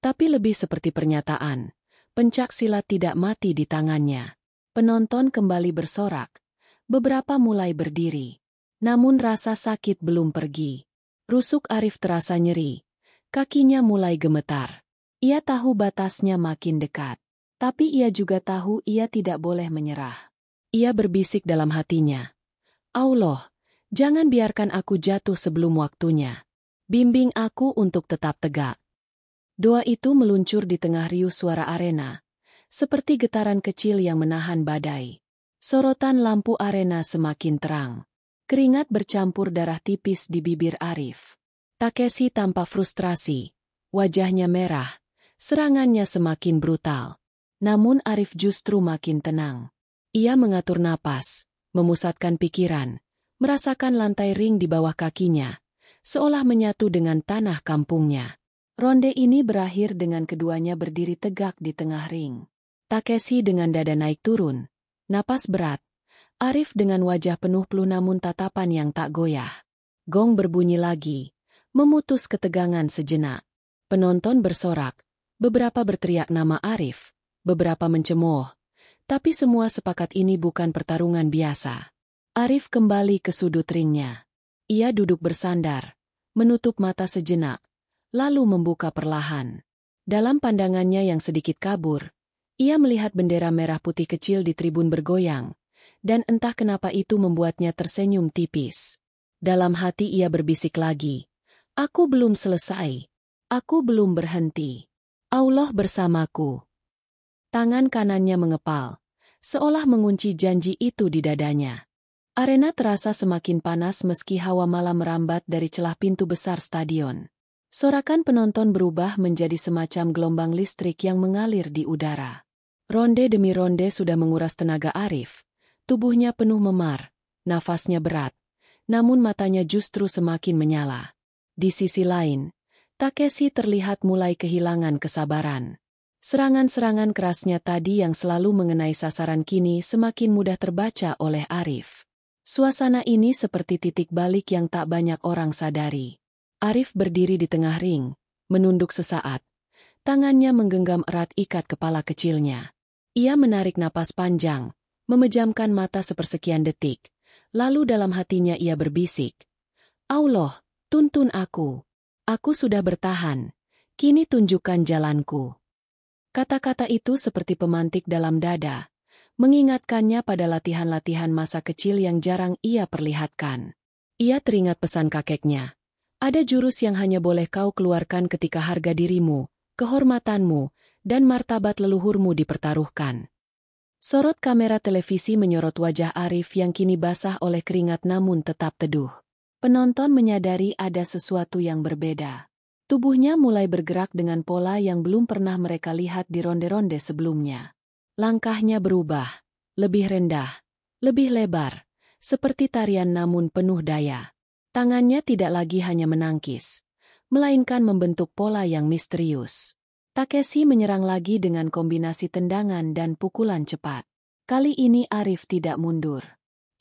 [SPEAKER 1] tapi lebih seperti pernyataan. Pencak silat tidak mati di tangannya. Penonton kembali bersorak. Beberapa mulai berdiri. Namun rasa sakit belum pergi. Rusuk Arif terasa nyeri. Kakinya mulai gemetar. Ia tahu batasnya makin dekat. Tapi ia juga tahu ia tidak boleh menyerah. Ia berbisik dalam hatinya. Allah, jangan biarkan aku jatuh sebelum waktunya. Bimbing aku untuk tetap tegak. Doa itu meluncur di tengah riuh suara arena. Seperti getaran kecil yang menahan badai. Sorotan lampu arena semakin terang. Keringat bercampur darah tipis di bibir Arif. Takeshi tampak frustrasi. Wajahnya merah. Serangannya semakin brutal. Namun Arif justru makin tenang. Ia mengatur napas, memusatkan pikiran, merasakan lantai ring di bawah kakinya, seolah menyatu dengan tanah kampungnya. Ronde ini berakhir dengan keduanya berdiri tegak di tengah ring. Takeshi dengan dada naik turun, napas berat. Arif dengan wajah penuh peluh namun tatapan yang tak goyah. Gong berbunyi lagi, memutus ketegangan sejenak. Penonton bersorak, beberapa berteriak nama Arif, beberapa mencemooh. Tapi semua sepakat ini bukan pertarungan biasa. Arif kembali ke sudut ringnya. Ia duduk bersandar, menutup mata sejenak, lalu membuka perlahan. Dalam pandangannya yang sedikit kabur, ia melihat bendera merah putih kecil di tribun bergoyang. Dan entah kenapa itu membuatnya tersenyum tipis. Dalam hati ia berbisik lagi. Aku belum selesai. Aku belum berhenti. Allah bersamaku. Tangan kanannya mengepal, seolah mengunci janji itu di dadanya. Arena terasa semakin panas meski hawa malam merambat dari celah pintu besar stadion. Sorakan penonton berubah menjadi semacam gelombang listrik yang mengalir di udara. Ronde demi ronde sudah menguras tenaga Arif. Tubuhnya penuh memar, nafasnya berat, namun matanya justru semakin menyala. Di sisi lain, Takeshi terlihat mulai kehilangan kesabaran. Serangan-serangan kerasnya tadi yang selalu mengenai sasaran kini semakin mudah terbaca oleh Arif. Suasana ini seperti titik balik yang tak banyak orang sadari. Arif berdiri di tengah ring, menunduk sesaat. Tangannya menggenggam erat ikat kepala kecilnya. Ia menarik napas panjang, memejamkan mata sepersekian detik, lalu dalam hatinya ia berbisik. Allah, tuntun aku. Aku sudah bertahan, kini tunjukkan jalanku. Kata-kata itu seperti pemantik dalam dada, mengingatkannya pada latihan-latihan masa kecil yang jarang ia perlihatkan. Ia teringat pesan kakeknya. Ada jurus yang hanya boleh kau keluarkan ketika harga dirimu, kehormatanmu, dan martabat leluhurmu dipertaruhkan. Sorot kamera televisi menyorot wajah Arif yang kini basah oleh keringat namun tetap teduh. Penonton menyadari ada sesuatu yang berbeda. Tubuhnya mulai bergerak dengan pola yang belum pernah mereka lihat di ronde-ronde sebelumnya. Langkahnya berubah, lebih rendah, lebih lebar, seperti tarian namun penuh daya. Tangannya tidak lagi hanya menangkis, melainkan membentuk pola yang misterius. Takeshi menyerang lagi dengan kombinasi tendangan dan pukulan cepat. Kali ini Arif tidak mundur.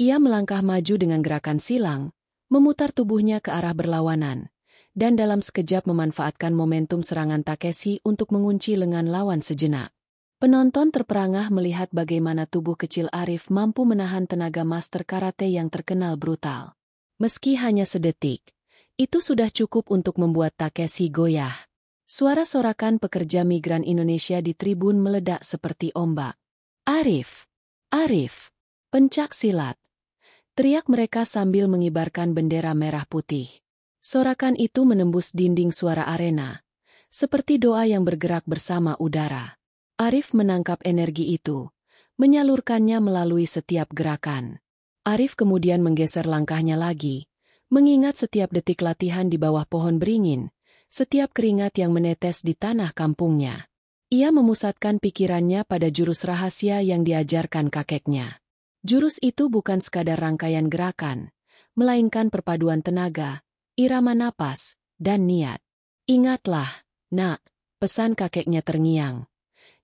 [SPEAKER 1] Ia melangkah maju dengan gerakan silang, memutar tubuhnya ke arah berlawanan, dan dalam sekejap memanfaatkan momentum serangan Takeshi untuk mengunci lengan lawan sejenak. Penonton terperangah melihat bagaimana tubuh kecil Arif mampu menahan tenaga master karate yang terkenal brutal. Meski hanya sedetik, itu sudah cukup untuk membuat Takeshi goyah. Suara sorakan pekerja migran Indonesia di tribun meledak seperti ombak. Arif! Arif! Pencak silat! Teriak mereka sambil mengibarkan bendera merah putih. Sorakan itu menembus dinding suara arena, seperti doa yang bergerak bersama udara. Arif menangkap energi itu, menyalurkannya melalui setiap gerakan. Arif kemudian menggeser langkahnya lagi, mengingat setiap detik latihan di bawah pohon beringin, setiap keringat yang menetes di tanah kampungnya. Ia memusatkan pikirannya pada jurus rahasia yang diajarkan kakeknya. Jurus itu bukan sekadar rangkaian gerakan, melainkan perpaduan tenaga, irama napas, dan niat. Ingatlah, nak, pesan kakeknya terngiang.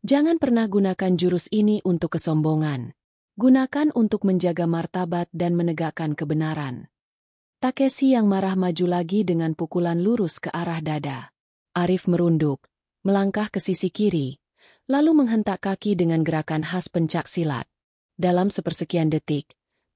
[SPEAKER 1] Jangan pernah gunakan jurus ini untuk kesombongan. Gunakan untuk menjaga martabat dan menegakkan kebenaran. Takeshi yang marah maju lagi dengan pukulan lurus ke arah dada. Arif merunduk, melangkah ke sisi kiri, lalu menghentak kaki dengan gerakan khas pencak silat. Dalam sepersekian detik,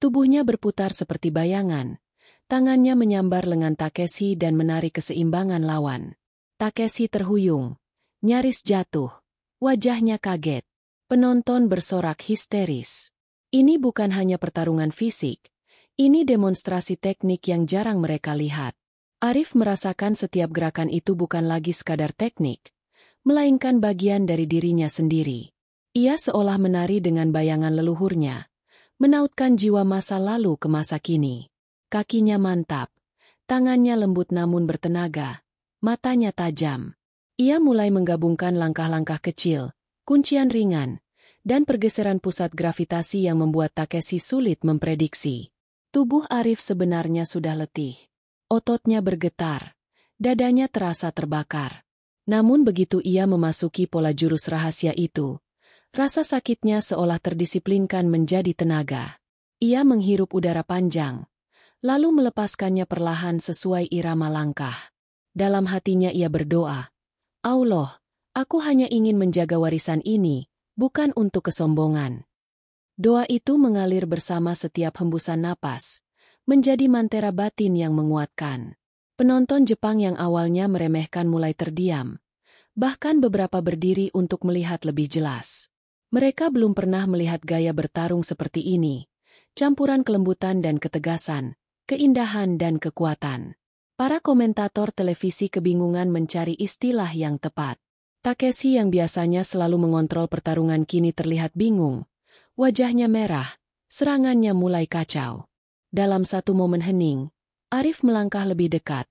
[SPEAKER 1] tubuhnya berputar seperti bayangan. Tangannya menyambar lengan Takeshi dan menarik keseimbangan lawan. Takeshi terhuyung, nyaris jatuh. Wajahnya kaget. Penonton bersorak histeris. Ini bukan hanya pertarungan fisik, ini demonstrasi teknik yang jarang mereka lihat. Arif merasakan setiap gerakan itu bukan lagi sekadar teknik, melainkan bagian dari dirinya sendiri. Ia seolah menari dengan bayangan leluhurnya, menautkan jiwa masa lalu ke masa kini. Kakinya mantap, tangannya lembut namun bertenaga, matanya tajam. Ia mulai menggabungkan langkah-langkah kecil, kuncian ringan, dan pergeseran pusat gravitasi yang membuat Takeshi sulit memprediksi. Tubuh Arif sebenarnya sudah letih. Ototnya bergetar, dadanya terasa terbakar. Namun begitu ia memasuki pola jurus rahasia itu, rasa sakitnya seolah terdisiplinkan menjadi tenaga. Ia menghirup udara panjang, lalu melepaskannya perlahan sesuai irama langkah. Dalam hatinya ia berdoa, Allah, aku hanya ingin menjaga warisan ini, bukan untuk kesombongan. Doa itu mengalir bersama setiap hembusan napas, menjadi mantera batin yang menguatkan. Penonton Jepang yang awalnya meremehkan mulai terdiam, bahkan beberapa berdiri untuk melihat lebih jelas. Mereka belum pernah melihat gaya bertarung seperti ini, campuran kelembutan dan ketegasan, keindahan dan kekuatan. Para komentator televisi kebingungan mencari istilah yang tepat. Takeshi yang biasanya selalu mengontrol pertarungan kini terlihat bingung. Wajahnya merah, serangannya mulai kacau. Dalam satu momen hening, Arif melangkah lebih dekat,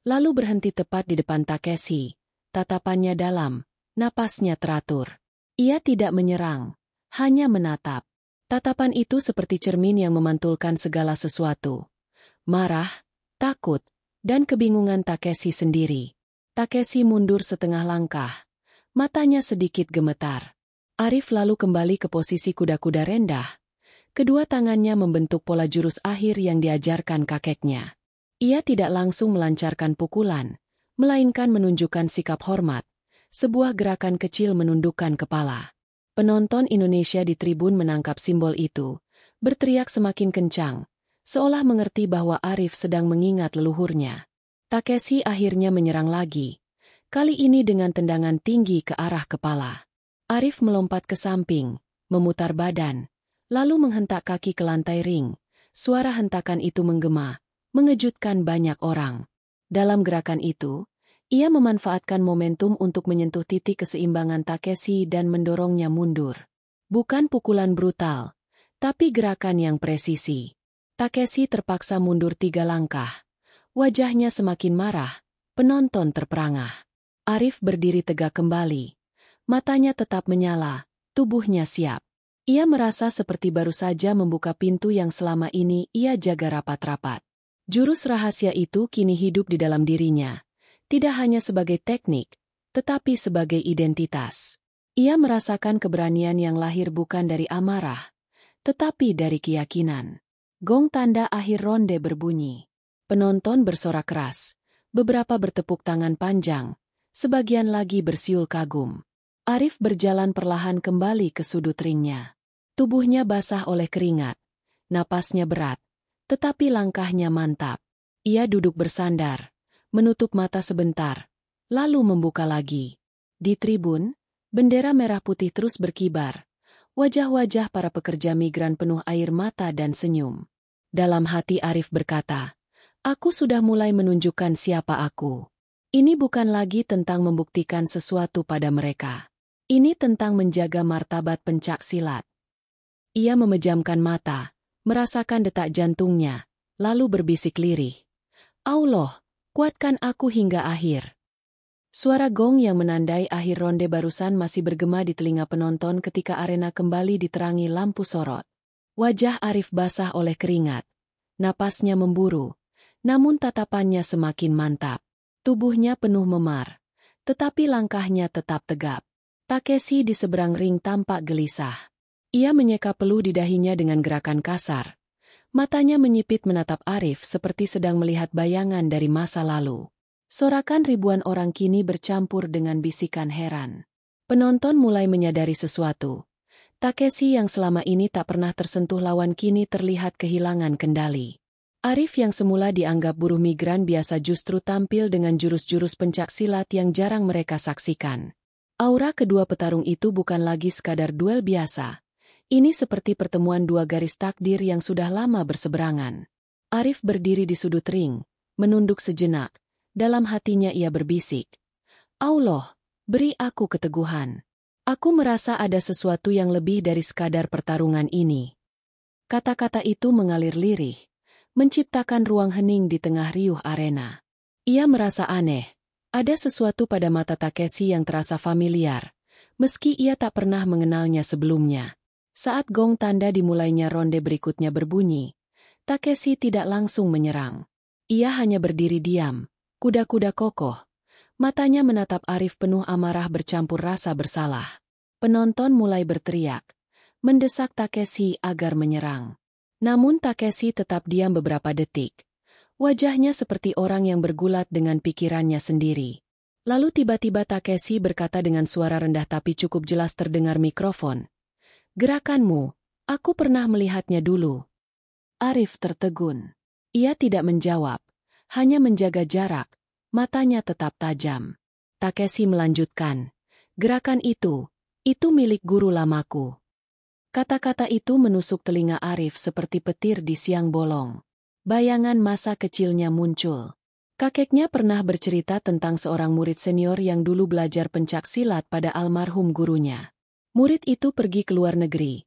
[SPEAKER 1] lalu berhenti tepat di depan Takeshi. Tatapannya dalam, napasnya teratur. Ia tidak menyerang, hanya menatap. Tatapan itu seperti cermin yang memantulkan segala sesuatu. Marah, takut, dan kebingungan Takeshi sendiri. Takeshi mundur setengah langkah. Matanya sedikit gemetar. Arif lalu kembali ke posisi kuda-kuda rendah. Kedua tangannya membentuk pola jurus akhir yang diajarkan kakeknya. Ia tidak langsung melancarkan pukulan, melainkan menunjukkan sikap hormat, sebuah gerakan kecil menundukkan kepala. Penonton Indonesia di tribun menangkap simbol itu, berteriak semakin kencang, seolah mengerti bahwa Arif sedang mengingat leluhurnya. Takeshi akhirnya menyerang lagi. Kali ini dengan tendangan tinggi ke arah kepala. Arif melompat ke samping, memutar badan, lalu menghentak kaki ke lantai ring. Suara hentakan itu menggema, mengejutkan banyak orang. Dalam gerakan itu, ia memanfaatkan momentum untuk menyentuh titik keseimbangan Takeshi dan mendorongnya mundur. Bukan pukulan brutal, tapi gerakan yang presisi. Takeshi terpaksa mundur 3 langkah. Wajahnya semakin marah, penonton terperangah. Arif berdiri tegak kembali. Matanya tetap menyala, tubuhnya siap. Ia merasa seperti baru saja membuka pintu yang selama ini ia jaga rapat-rapat. Jurus rahasia itu kini hidup di dalam dirinya. Tidak hanya sebagai teknik, tetapi sebagai identitas. Ia merasakan keberanian yang lahir bukan dari amarah, tetapi dari keyakinan. Gong tanda akhir ronde berbunyi. Penonton bersorak keras. Beberapa bertepuk tangan panjang. Sebagian lagi bersiul kagum. Arif berjalan perlahan kembali ke sudut ringnya. Tubuhnya basah oleh keringat. Napasnya berat, tetapi langkahnya mantap. Ia duduk bersandar, menutup mata sebentar, lalu membuka lagi. Di tribun, bendera merah putih terus berkibar. Wajah-wajah para pekerja migran penuh air mata dan senyum. Dalam hati Arif berkata, "Aku sudah mulai menunjukkan siapa aku. Ini bukan lagi tentang membuktikan sesuatu pada mereka. Ini tentang menjaga martabat pencak silat." Ia memejamkan mata, merasakan detak jantungnya, lalu berbisik lirih. Allah, kuatkan aku hingga akhir. Suara gong yang menandai akhir ronde barusan masih bergema di telinga penonton ketika arena kembali diterangi lampu sorot. Wajah Arif basah oleh keringat. Napasnya memburu, namun tatapannya semakin mantap. Tubuhnya penuh memar, tetapi langkahnya tetap tegap. Takeshi di seberang ring tampak gelisah. Ia menyeka peluh di dahinya dengan gerakan kasar. Matanya menyipit menatap Arif seperti sedang melihat bayangan dari masa lalu. Sorakan ribuan orang kini bercampur dengan bisikan heran. Penonton mulai menyadari sesuatu. Takeshi yang selama ini tak pernah tersentuh lawan kini terlihat kehilangan kendali. Arif yang semula dianggap buruh migran biasa justru tampil dengan jurus-jurus pencaksilat yang jarang mereka saksikan. Aura kedua petarung itu bukan lagi sekadar duel biasa. Ini seperti pertemuan dua garis takdir yang sudah lama berseberangan. Arif berdiri di sudut ring, menunduk sejenak. Dalam hatinya ia berbisik, Allah, beri aku keteguhan. Aku merasa ada sesuatu yang lebih dari sekadar pertarungan ini. Kata-kata itu mengalir lirih, menciptakan ruang hening di tengah riuh arena. Ia merasa aneh, ada sesuatu pada mata Takeshi yang terasa familiar, meski ia tak pernah mengenalnya sebelumnya. Saat gong tanda dimulainya ronde berikutnya berbunyi, Takeshi tidak langsung menyerang. Ia hanya berdiri diam, kuda-kuda kokoh. Matanya menatap Arif penuh amarah bercampur rasa bersalah. Penonton mulai berteriak, mendesak Takeshi agar menyerang. Namun Takeshi tetap diam beberapa detik. Wajahnya seperti orang yang bergulat dengan pikirannya sendiri. Lalu tiba-tiba Takeshi berkata dengan suara rendah tapi cukup jelas terdengar mikrofon. Gerakanmu, aku pernah melihatnya dulu. Arif tertegun. Ia tidak menjawab, hanya menjaga jarak, matanya tetap tajam. Takeshi melanjutkan, gerakan itu milik guru lamaku. Kata-kata itu menusuk telinga Arif seperti petir di siang bolong. Bayangan masa kecilnya muncul. Kakeknya pernah bercerita tentang seorang murid senior yang dulu belajar pencaksilat pada almarhum gurunya. Murid itu pergi ke luar negeri.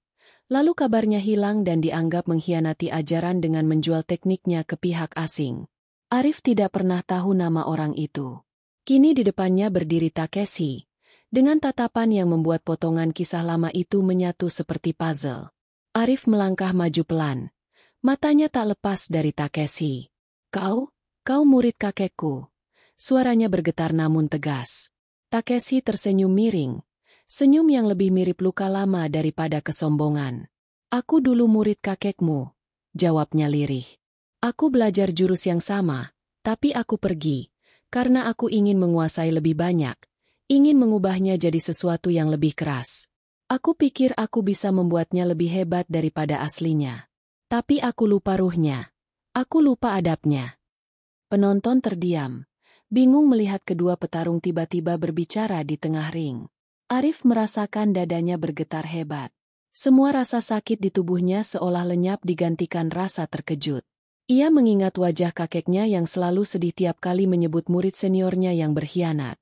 [SPEAKER 1] Lalu kabarnya hilang dan dianggap mengkhianati ajaran dengan menjual tekniknya ke pihak asing. Arif tidak pernah tahu nama orang itu. Kini di depannya berdiri Takeshi, dengan tatapan yang membuat potongan kisah lama itu menyatu seperti puzzle. Arif melangkah maju pelan. Matanya tak lepas dari Takeshi. Kau murid kakekku. Suaranya bergetar namun tegas. Takeshi tersenyum miring. Senyum yang lebih mirip luka lama daripada kesombongan. Aku dulu murid kakekmu, jawabnya lirih. Aku belajar jurus yang sama, tapi aku pergi, karena aku ingin menguasai lebih banyak. Ingin mengubahnya jadi sesuatu yang lebih keras. Aku pikir aku bisa membuatnya lebih hebat daripada aslinya. Tapi aku lupa ruhnya. Aku lupa adabnya. Penonton terdiam, bingung melihat kedua petarung tiba-tiba berbicara di tengah ring. Arif merasakan dadanya bergetar hebat. Semua rasa sakit di tubuhnya seolah lenyap digantikan rasa terkejut. Ia mengingat wajah kakeknya yang selalu sedih tiap kali menyebut murid seniornya yang berkhianat.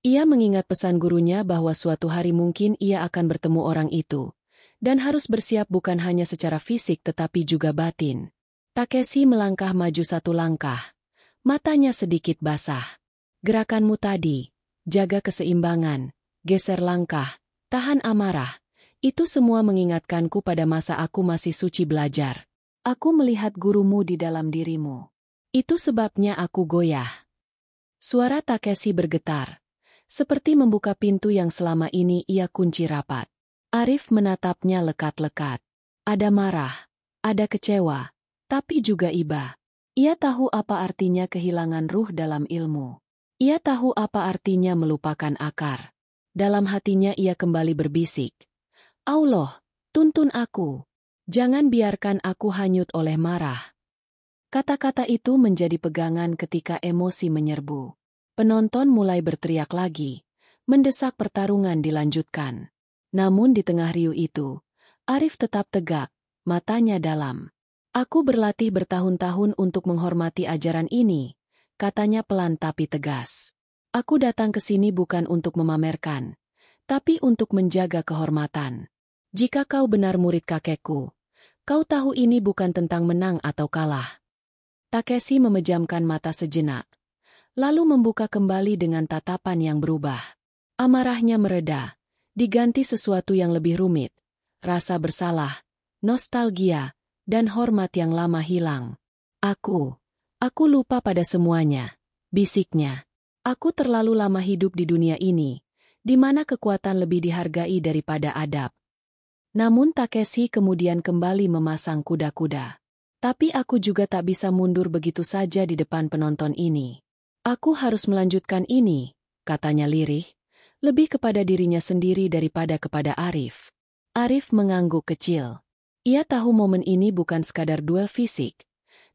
[SPEAKER 1] Ia mengingat pesan gurunya bahwa suatu hari mungkin ia akan bertemu orang itu, dan harus bersiap bukan hanya secara fisik tetapi juga batin. Takeshi melangkah maju satu langkah. Matanya sedikit basah. Gerakanmu tadi, jaga keseimbangan, geser langkah, tahan amarah. Itu semua mengingatkanku pada masa aku masih suci belajar. Aku melihat gurumu di dalam dirimu. Itu sebabnya aku goyah. Suara Takeshi bergetar. Seperti membuka pintu yang selama ini ia kunci rapat. Arif menatapnya lekat-lekat. Ada marah, ada kecewa, tapi juga iba. Ia tahu apa artinya kehilangan ruh dalam ilmu. Ia tahu apa artinya melupakan akar. Dalam hatinya ia kembali berbisik. Allah, tuntun aku. Jangan biarkan aku hanyut oleh marah. Kata-kata itu menjadi pegangan ketika emosi menyerbu. Penonton mulai berteriak lagi, mendesak pertarungan dilanjutkan. Namun di tengah riuh itu, Arif tetap tegak, matanya dalam. Aku berlatih bertahun-tahun untuk menghormati ajaran ini, katanya pelan tapi tegas. Aku datang ke sini bukan untuk memamerkan, tapi untuk menjaga kehormatan. Jika kau benar murid kakekku, kau tahu ini bukan tentang menang atau kalah. Takeshi memejamkan mata sejenak. Lalu membuka kembali dengan tatapan yang berubah. Amarahnya mereda, diganti sesuatu yang lebih rumit. Rasa bersalah, nostalgia, dan hormat yang lama hilang. Aku lupa pada semuanya, bisiknya. Aku terlalu lama hidup di dunia ini, di mana kekuatan lebih dihargai daripada adab. Namun Takeshi kemudian kembali memasang kuda-kuda. Tapi aku juga tak bisa mundur begitu saja di depan penonton ini. Aku harus melanjutkan ini, katanya lirih, lebih kepada dirinya sendiri daripada kepada Arif. Arif mengangguk kecil. Ia tahu momen ini bukan sekadar duel fisik,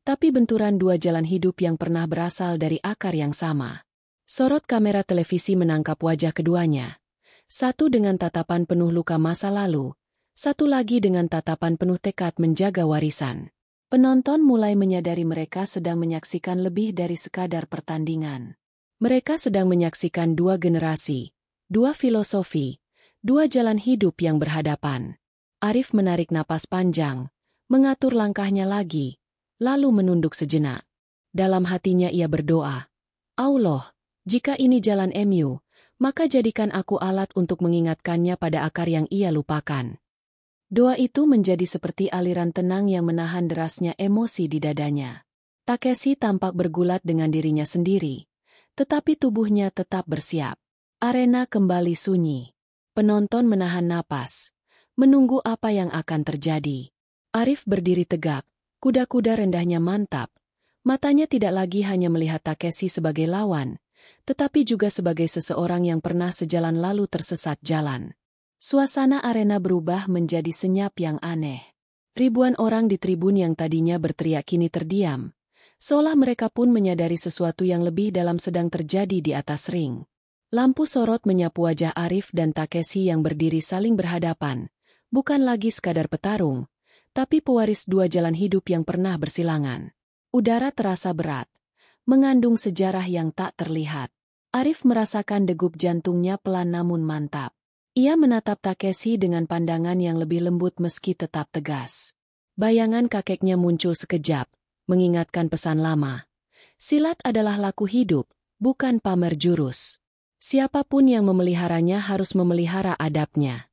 [SPEAKER 1] tapi benturan dua jalan hidup yang pernah berasal dari akar yang sama. Sorot kamera televisi menangkap wajah keduanya. Satu dengan tatapan penuh luka masa lalu, satu lagi dengan tatapan penuh tekad menjaga warisan. Penonton mulai menyadari mereka sedang menyaksikan lebih dari sekadar pertandingan. Mereka sedang menyaksikan dua generasi, dua filosofi, dua jalan hidup yang berhadapan. Arif menarik napas panjang, mengatur langkahnya lagi, lalu menunduk sejenak. Dalam hatinya ia berdoa, Allah, jika ini jalan MU, maka jadikan aku alat untuk mengingatkannya pada akar yang ia lupakan. Doa itu menjadi seperti aliran tenang yang menahan derasnya emosi di dadanya. Takeshi tampak bergulat dengan dirinya sendiri, tetapi tubuhnya tetap bersiap. Arena kembali sunyi. Penonton menahan napas, menunggu apa yang akan terjadi. Arif berdiri tegak, kuda-kuda rendahnya mantap. Matanya tidak lagi hanya melihat Takeshi sebagai lawan, tetapi juga sebagai seseorang yang pernah sejalan lalu tersesat jalan. Suasana arena berubah menjadi senyap yang aneh. Ribuan orang di tribun yang tadinya berteriak kini terdiam, seolah mereka pun menyadari sesuatu yang lebih dalam sedang terjadi di atas ring. Lampu sorot menyapu wajah Arif dan Takeshi yang berdiri saling berhadapan, bukan lagi sekadar petarung, tapi pewaris dua jalan hidup yang pernah bersilangan. Udara terasa berat, mengandung sejarah yang tak terlihat. Arif merasakan degup jantungnya pelan namun mantap. Ia menatap Takeshi dengan pandangan yang lebih lembut meski tetap tegas. Bayangan kakeknya muncul sekejap, mengingatkan pesan lama. Silat adalah laku hidup, bukan pamer jurus. Siapapun yang memeliharanya harus memelihara adabnya.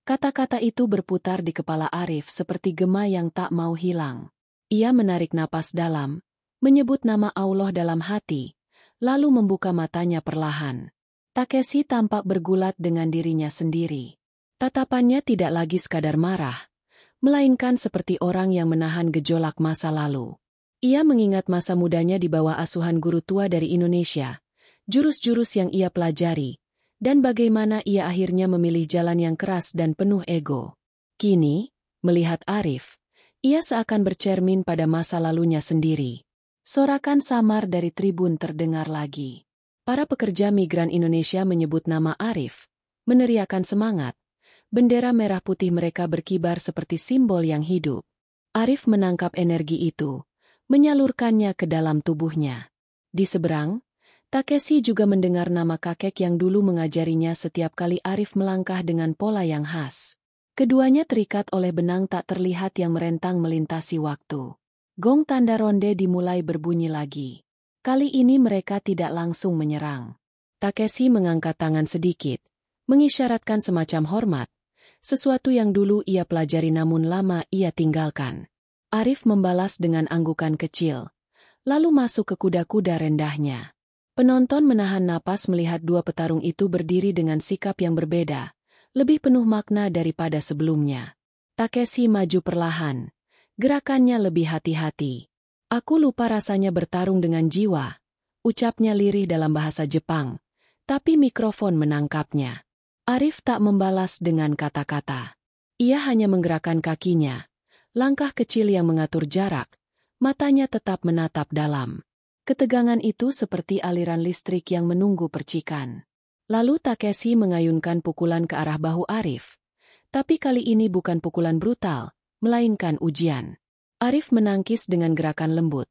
[SPEAKER 1] Kata-kata itu berputar di kepala Arif seperti gema yang tak mau hilang. Ia menarik napas dalam, menyebut nama Allah dalam hati, lalu membuka matanya perlahan. Takeshi tampak bergulat dengan dirinya sendiri. Tatapannya tidak lagi sekadar marah, melainkan seperti orang yang menahan gejolak masa lalu. Ia mengingat masa mudanya di bawah asuhan guru tua dari Indonesia, jurus-jurus yang ia pelajari, dan bagaimana ia akhirnya memilih jalan yang keras dan penuh ego. Kini, melihat Arif, ia seakan bercermin pada masa lalunya sendiri. Sorakan samar dari tribun terdengar lagi. Para pekerja migran Indonesia menyebut nama Arif, meneriakkan semangat. Bendera merah putih mereka berkibar seperti simbol yang hidup. Arif menangkap energi itu, menyalurkannya ke dalam tubuhnya. Di seberang, Takeshi juga mendengar nama kakek yang dulu mengajarinya setiap kali Arif melangkah dengan pola yang khas. Keduanya terikat oleh benang tak terlihat yang merentang melintasi waktu. Gong tanda ronde dimulai berbunyi lagi. Kali ini mereka tidak langsung menyerang. Takeshi mengangkat tangan sedikit, mengisyaratkan semacam hormat, sesuatu yang dulu ia pelajari namun lama ia tinggalkan. Arif membalas dengan anggukan kecil, lalu masuk ke kuda-kuda rendahnya. Penonton menahan napas melihat dua petarung itu berdiri dengan sikap yang berbeda, lebih penuh makna daripada sebelumnya. Takeshi maju perlahan, gerakannya lebih hati-hati. Aku lupa rasanya bertarung dengan jiwa, ucapnya lirih dalam bahasa Jepang, tapi mikrofon menangkapnya. Arif tak membalas dengan kata-kata. Ia hanya menggerakkan kakinya, langkah kecil yang mengatur jarak, matanya tetap menatap dalam. Ketegangan itu seperti aliran listrik yang menunggu percikan. Lalu Takeshi mengayunkan pukulan ke arah bahu Arif. Tapi kali ini bukan pukulan brutal, melainkan ujian. Arif menangkis dengan gerakan lembut,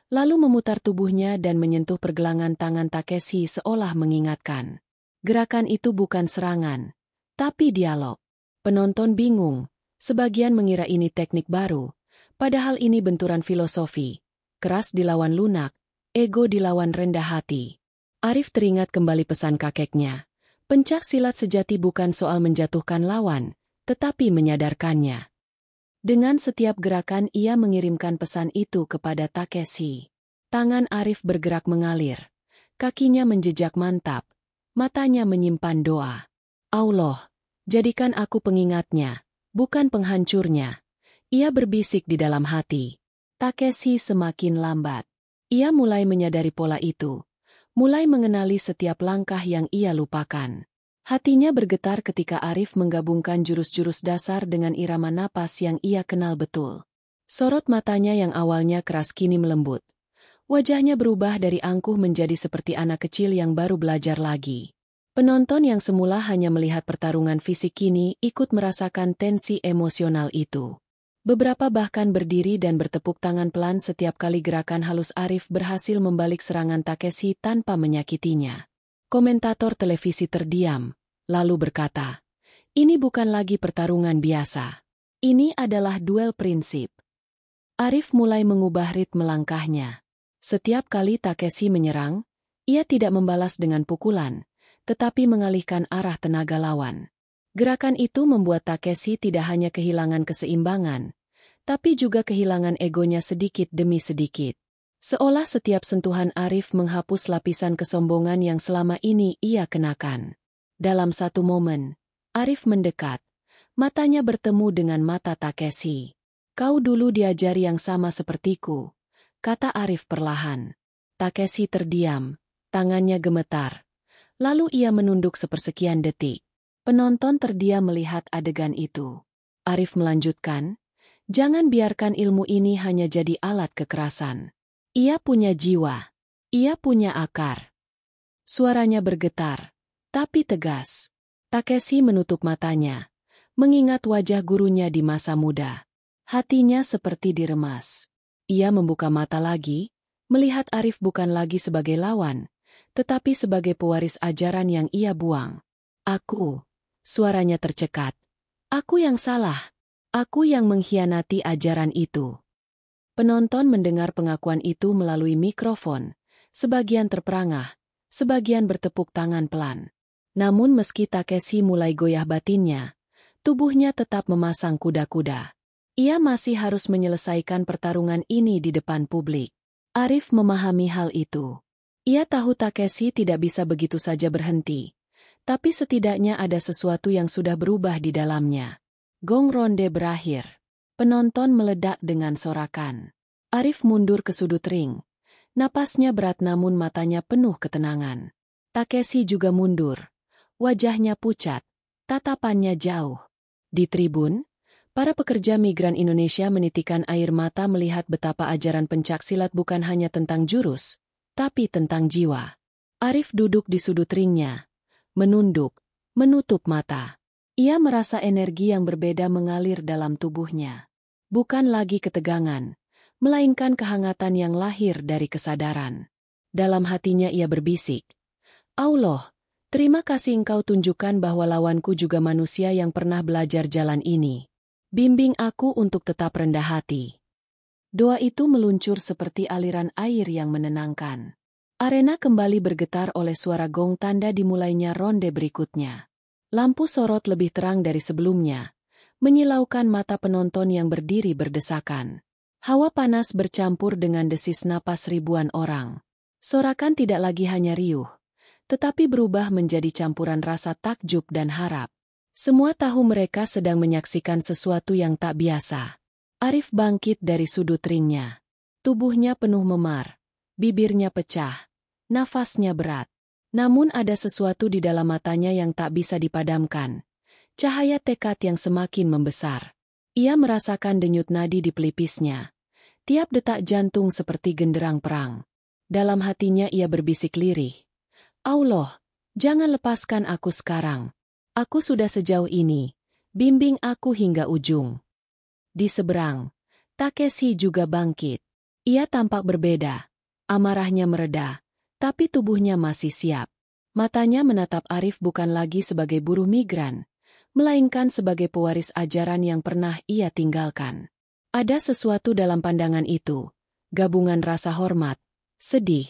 [SPEAKER 1] lalu memutar tubuhnya dan menyentuh pergelangan tangan Takeshi seolah mengingatkan. Gerakan itu bukan serangan, tapi dialog. Penonton bingung, sebagian mengira ini teknik baru, padahal ini benturan filosofi. Keras dilawan lunak, ego dilawan rendah hati. Arif teringat kembali pesan kakeknya. Pencak silat sejati bukan soal menjatuhkan lawan, tetapi menyadarkannya. Dengan setiap gerakan ia mengirimkan pesan itu kepada Takeshi. Tangan Arif bergerak mengalir. Kakinya menjejak mantap, matanya menyimpan doa. Allah, jadikan aku pengingatnya, bukan penghancurnya. Ia berbisik di dalam hati. Takeshi semakin lambat. Ia mulai menyadari pola itu, mulai mengenali setiap langkah yang ia lupakan. Hatinya bergetar ketika Arif menggabungkan jurus-jurus dasar dengan irama napas yang ia kenal betul. Sorot matanya yang awalnya keras kini melembut. Wajahnya berubah dari angkuh menjadi seperti anak kecil yang baru belajar lagi. Penonton yang semula hanya melihat pertarungan fisik kini ikut merasakan tensi emosional itu. Beberapa bahkan berdiri dan bertepuk tangan pelan setiap kali gerakan halus Arif berhasil membalik serangan Takeshi tanpa menyakitinya. Komentator televisi terdiam, lalu berkata, "Ini bukan lagi pertarungan biasa. Ini adalah duel prinsip." Arif mulai mengubah ritme langkahnya. Setiap kali Takeshi menyerang, ia tidak membalas dengan pukulan, tetapi mengalihkan arah tenaga lawan. Gerakan itu membuat Takeshi tidak hanya kehilangan keseimbangan, tapi juga kehilangan egonya sedikit demi sedikit. Seolah setiap sentuhan Arif menghapus lapisan kesombongan yang selama ini ia kenakan. Dalam satu momen, Arif mendekat, matanya bertemu dengan mata Takeshi. "Kau dulu diajari yang sama sepertiku," kata Arif perlahan. Takeshi terdiam, tangannya gemetar. Lalu ia menunduk sepersekian detik. Penonton terdiam melihat adegan itu. Arif melanjutkan, "Jangan biarkan ilmu ini hanya jadi alat kekerasan. Ia punya jiwa. Ia punya akar." Suaranya bergetar, tapi tegas. Takeshi menutup matanya, mengingat wajah gurunya di masa muda. Hatinya seperti diremas. Ia membuka mata lagi, melihat Arif bukan lagi sebagai lawan, tetapi sebagai pewaris ajaran yang ia buang. "Aku," suaranya tercekat. "Aku yang salah. Aku yang mengkhianati ajaran itu." Penonton mendengar pengakuan itu melalui mikrofon, sebagian terperangah, sebagian bertepuk tangan pelan. Namun meski Takeshi mulai goyah batinnya, tubuhnya tetap memasang kuda-kuda. Ia masih harus menyelesaikan pertarungan ini di depan publik. Arif memahami hal itu. Ia tahu Takeshi tidak bisa begitu saja berhenti, tapi setidaknya ada sesuatu yang sudah berubah di dalamnya. Gong ronde berakhir. Penonton meledak dengan sorakan. Arif mundur ke sudut ring. Napasnya berat namun matanya penuh ketenangan. Takeshi juga mundur. Wajahnya pucat, tatapannya jauh. Di tribun, para pekerja migran Indonesia menitikkan air mata melihat betapa ajaran pencaksilat bukan hanya tentang jurus, tapi tentang jiwa. Arif duduk di sudut ringnya, menunduk, menutup mata. Ia merasa energi yang berbeda mengalir dalam tubuhnya. Bukan lagi ketegangan, melainkan kehangatan yang lahir dari kesadaran. Dalam hatinya ia berbisik, "Allah, terima kasih Engkau tunjukkan bahwa lawanku juga manusia yang pernah belajar jalan ini. Bimbing aku untuk tetap rendah hati." Doa itu meluncur seperti aliran air yang menenangkan. Arena kembali bergetar oleh suara gong tanda dimulainya ronde berikutnya. Lampu sorot lebih terang dari sebelumnya, menyilaukan mata penonton yang berdiri berdesakan. Hawa panas bercampur dengan desis napas ribuan orang. Sorakan tidak lagi hanya riuh, tetapi berubah menjadi campuran rasa takjub dan harap. Semua tahu mereka sedang menyaksikan sesuatu yang tak biasa. Arif bangkit dari sudut ringnya. Tubuhnya penuh memar, bibirnya pecah, nafasnya berat. Namun ada sesuatu di dalam matanya yang tak bisa dipadamkan. Cahaya tekad yang semakin membesar. Ia merasakan denyut nadi di pelipisnya. Tiap detak jantung seperti genderang perang. Dalam hatinya ia berbisik lirih, "Allah, jangan lepaskan aku sekarang. Aku sudah sejauh ini, bimbing aku hingga ujung." Di seberang, Takeshi juga bangkit. Ia tampak berbeda, amarahnya mereda, tapi tubuhnya masih siap. Matanya menatap Arif bukan lagi sebagai buruh migran, melainkan sebagai pewaris ajaran yang pernah ia tinggalkan. Ada sesuatu dalam pandangan itu, gabungan rasa hormat, sedih,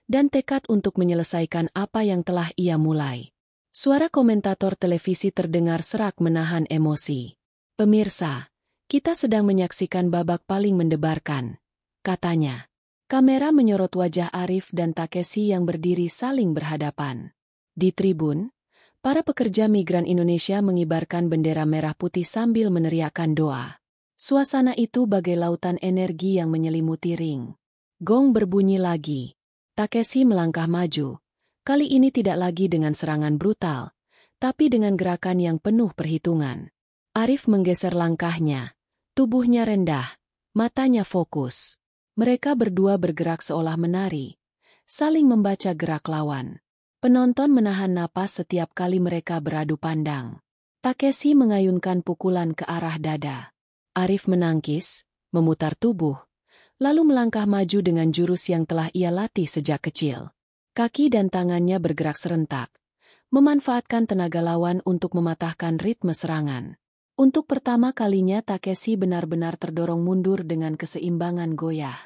[SPEAKER 1] dan tekad untuk menyelesaikan apa yang telah ia mulai. Suara komentator televisi terdengar serak menahan emosi. "Pemirsa, kita sedang menyaksikan babak paling mendebarkan," katanya. Kamera menyorot wajah Arif dan Takeshi yang berdiri saling berhadapan. Di tribun, para pekerja migran Indonesia mengibarkan bendera merah putih sambil meneriakkan doa. Suasana itu bagai lautan energi yang menyelimuti ring. Gong berbunyi lagi. Takeshi melangkah maju. Kali ini tidak lagi dengan serangan brutal, tapi dengan gerakan yang penuh perhitungan. Arif menggeser langkahnya. Tubuhnya rendah, matanya fokus. Mereka berdua bergerak seolah menari, saling membaca gerak lawan. Penonton menahan napas setiap kali mereka beradu pandang. Takeshi mengayunkan pukulan ke arah dada. Arif menangkis, memutar tubuh, lalu melangkah maju dengan jurus yang telah ia latih sejak kecil. Kaki dan tangannya bergerak serentak, memanfaatkan tenaga lawan untuk mematahkan ritme serangan. Untuk pertama kalinya Takeshi benar-benar terdorong mundur dengan keseimbangan goyah.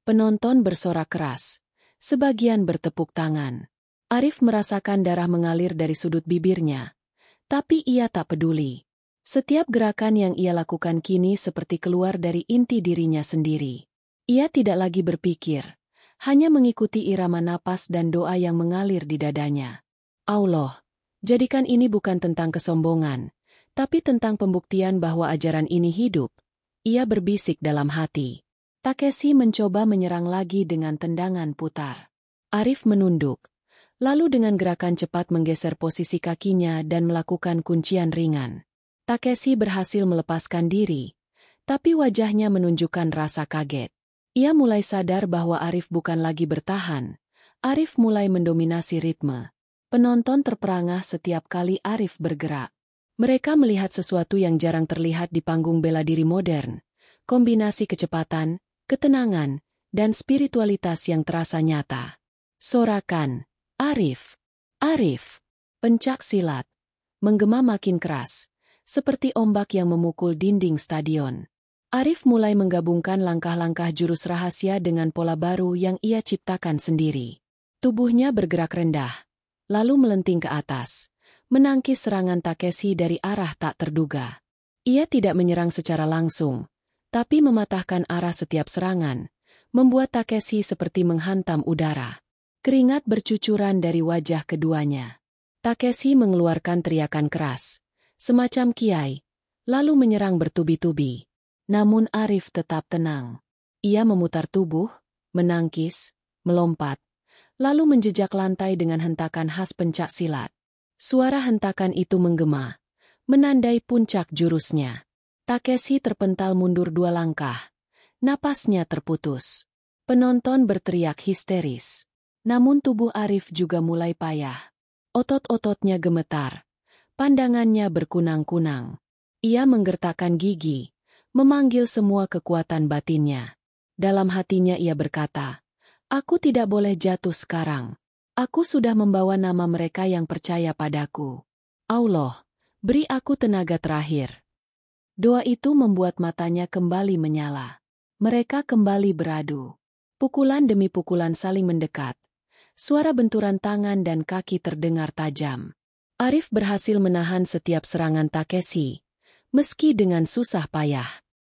[SPEAKER 1] Penonton bersorak keras, sebagian bertepuk tangan. Arif merasakan darah mengalir dari sudut bibirnya, tapi ia tak peduli. Setiap gerakan yang ia lakukan kini seperti keluar dari inti dirinya sendiri. Ia tidak lagi berpikir, hanya mengikuti irama napas dan doa yang mengalir di dadanya. Allah, jadikan ini bukan tentang kesombongan, tapi tentang pembuktian bahwa ajaran ini hidup. Ia berbisik dalam hati. Takeshi mencoba menyerang lagi dengan tendangan putar. Arif menunduk, lalu dengan gerakan cepat menggeser posisi kakinya dan melakukan kuncian ringan. Takeshi berhasil melepaskan diri, tapi wajahnya menunjukkan rasa kaget. Ia mulai sadar bahwa Arif bukan lagi bertahan. Arif mulai mendominasi ritme. Penonton terperangah setiap kali Arif bergerak. Mereka melihat sesuatu yang jarang terlihat di panggung bela diri modern. Kombinasi kecepatan, ketenangan, dan spiritualitas yang terasa nyata. Sorakan, Arif, Arif, pencak silat, menggema makin keras, seperti ombak yang memukul dinding stadion. Arif mulai menggabungkan langkah-langkah jurus rahasia dengan pola baru yang ia ciptakan sendiri. Tubuhnya bergerak rendah, lalu melenting ke atas, menangkis serangan Takeshi dari arah tak terduga. Ia tidak menyerang secara langsung, tapi mematahkan arah setiap serangan, membuat Takeshi seperti menghantam udara. Keringat bercucuran dari wajah keduanya. Takeshi mengeluarkan teriakan keras, semacam kiai, lalu menyerang bertubi-tubi. Namun Arif tetap tenang. Ia memutar tubuh, menangkis, melompat, lalu menjejak lantai dengan hentakan khas pencak silat. Suara hentakan itu menggema, menandai puncak jurusnya. Takeshi terpental mundur 2 langkah. Napasnya terputus. Penonton berteriak histeris. Namun tubuh Arif juga mulai payah. Otot-ototnya gemetar. Pandangannya berkunang-kunang. Ia menggertakkan gigi, memanggil semua kekuatan batinnya. Dalam hatinya ia berkata, "Aku tidak boleh jatuh sekarang. Aku sudah membawa nama mereka yang percaya padaku. Allah, beri aku tenaga terakhir." Doa itu membuat matanya kembali menyala. Mereka kembali beradu. Pukulan demi pukulan saling mendekat. Suara benturan tangan dan kaki terdengar tajam. Arif berhasil menahan setiap serangan Takeshi, meski dengan susah payah.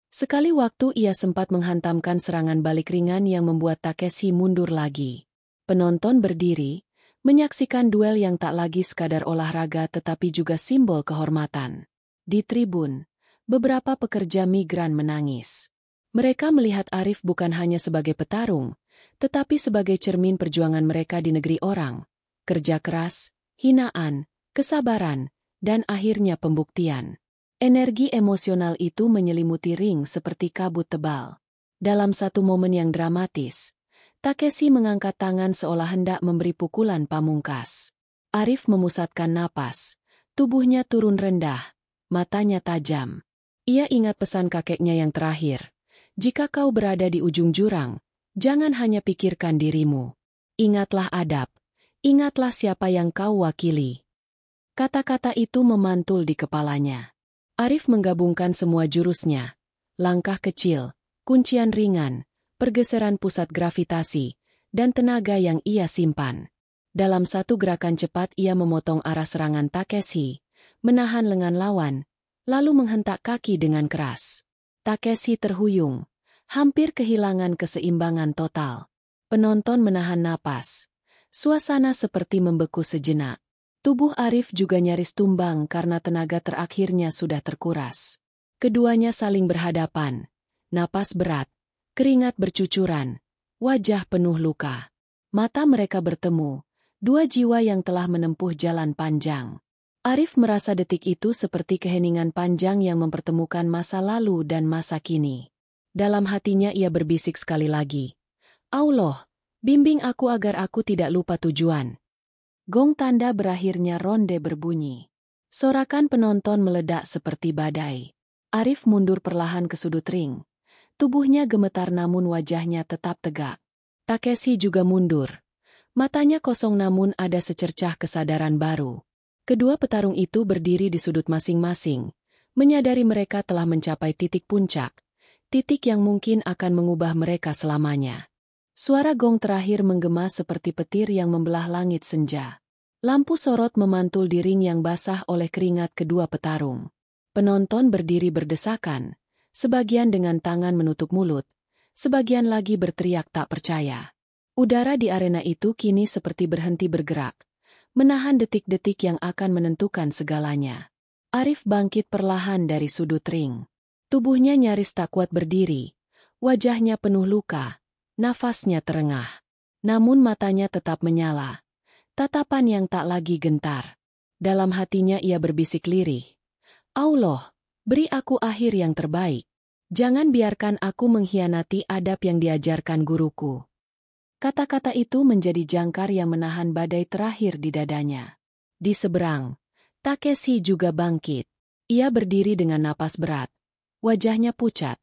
[SPEAKER 1] Sekali waktu ia sempat menghantamkan serangan balik ringan yang membuat Takeshi mundur lagi. Penonton berdiri, menyaksikan duel yang tak lagi sekadar olahraga tetapi juga simbol kehormatan. Di tribun, beberapa pekerja migran menangis. Mereka melihat Arif bukan hanya sebagai petarung, tetapi sebagai cermin perjuangan mereka di negeri orang. Kerja keras, hinaan, kesabaran, dan akhirnya pembuktian. Energi emosional itu menyelimuti ring seperti kabut tebal. Dalam satu momen yang dramatis, Takeshi mengangkat tangan seolah hendak memberi pukulan pamungkas. Arif memusatkan napas, tubuhnya turun rendah, matanya tajam. Ia ingat pesan kakeknya yang terakhir. Jika kau berada di ujung jurang, jangan hanya pikirkan dirimu. Ingatlah adab, ingatlah siapa yang kau wakili. Kata-kata itu memantul di kepalanya. Arif menggabungkan semua jurusnya. Langkah kecil, kuncian ringan, pergeseran pusat gravitasi, dan tenaga yang ia simpan. Dalam satu gerakan cepat ia memotong arah serangan Takeshi, menahan lengan lawan, lalu menghentak kaki dengan keras. Takeshi terhuyung, hampir kehilangan keseimbangan total. Penonton menahan napas. Suasana seperti membeku sejenak. Tubuh Arif juga nyaris tumbang karena tenaga terakhirnya sudah terkuras. Keduanya saling berhadapan. Napas berat, keringat bercucuran, wajah penuh luka. Mata mereka bertemu, dua jiwa yang telah menempuh jalan panjang. Arif merasa detik itu seperti keheningan panjang yang mempertemukan masa lalu dan masa kini. Dalam hatinya ia berbisik sekali lagi. Allah, bimbing aku agar aku tidak lupa tujuan. Gong tanda berakhirnya ronde berbunyi. Sorakan penonton meledak seperti badai. Arif mundur perlahan ke sudut ring. Tubuhnya gemetar namun wajahnya tetap tegak. Takeshi juga mundur. Matanya kosong namun ada secercah kesadaran baru. Kedua petarung itu berdiri di sudut masing-masing, menyadari mereka telah mencapai titik puncak, titik yang mungkin akan mengubah mereka selamanya. Suara gong terakhir menggema seperti petir yang membelah langit senja. Lampu sorot memantul di ring yang basah oleh keringat kedua petarung. Penonton berdiri berdesakan, sebagian dengan tangan menutup mulut, sebagian lagi berteriak tak percaya. Udara di arena itu kini seperti berhenti bergerak, menahan detik-detik yang akan menentukan segalanya. Arif bangkit perlahan dari sudut ring. Tubuhnya nyaris tak kuat berdiri, wajahnya penuh luka. Nafasnya terengah. Namun matanya tetap menyala. Tatapan yang tak lagi gentar. Dalam hatinya ia berbisik lirih. Allah, beri aku akhir yang terbaik. Jangan biarkan aku mengkhianati adab yang diajarkan guruku. Kata-kata itu menjadi jangkar yang menahan badai terakhir di dadanya. Di seberang, Takeshi juga bangkit. Ia berdiri dengan napas berat. Wajahnya pucat.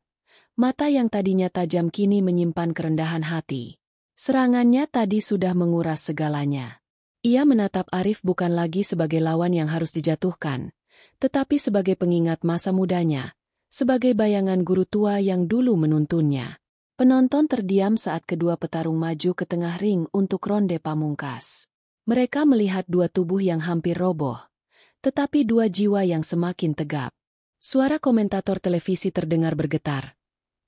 [SPEAKER 1] Mata yang tadinya tajam kini menyimpan kerendahan hati. Serangannya tadi sudah menguras segalanya. Ia menatap Arif bukan lagi sebagai lawan yang harus dijatuhkan, tetapi sebagai pengingat masa mudanya, sebagai bayangan guru tua yang dulu menuntunnya. Penonton terdiam saat kedua petarung maju ke tengah ring untuk ronde pamungkas. Mereka melihat dua tubuh yang hampir roboh, tetapi dua jiwa yang semakin tegap. Suara komentator televisi terdengar bergetar.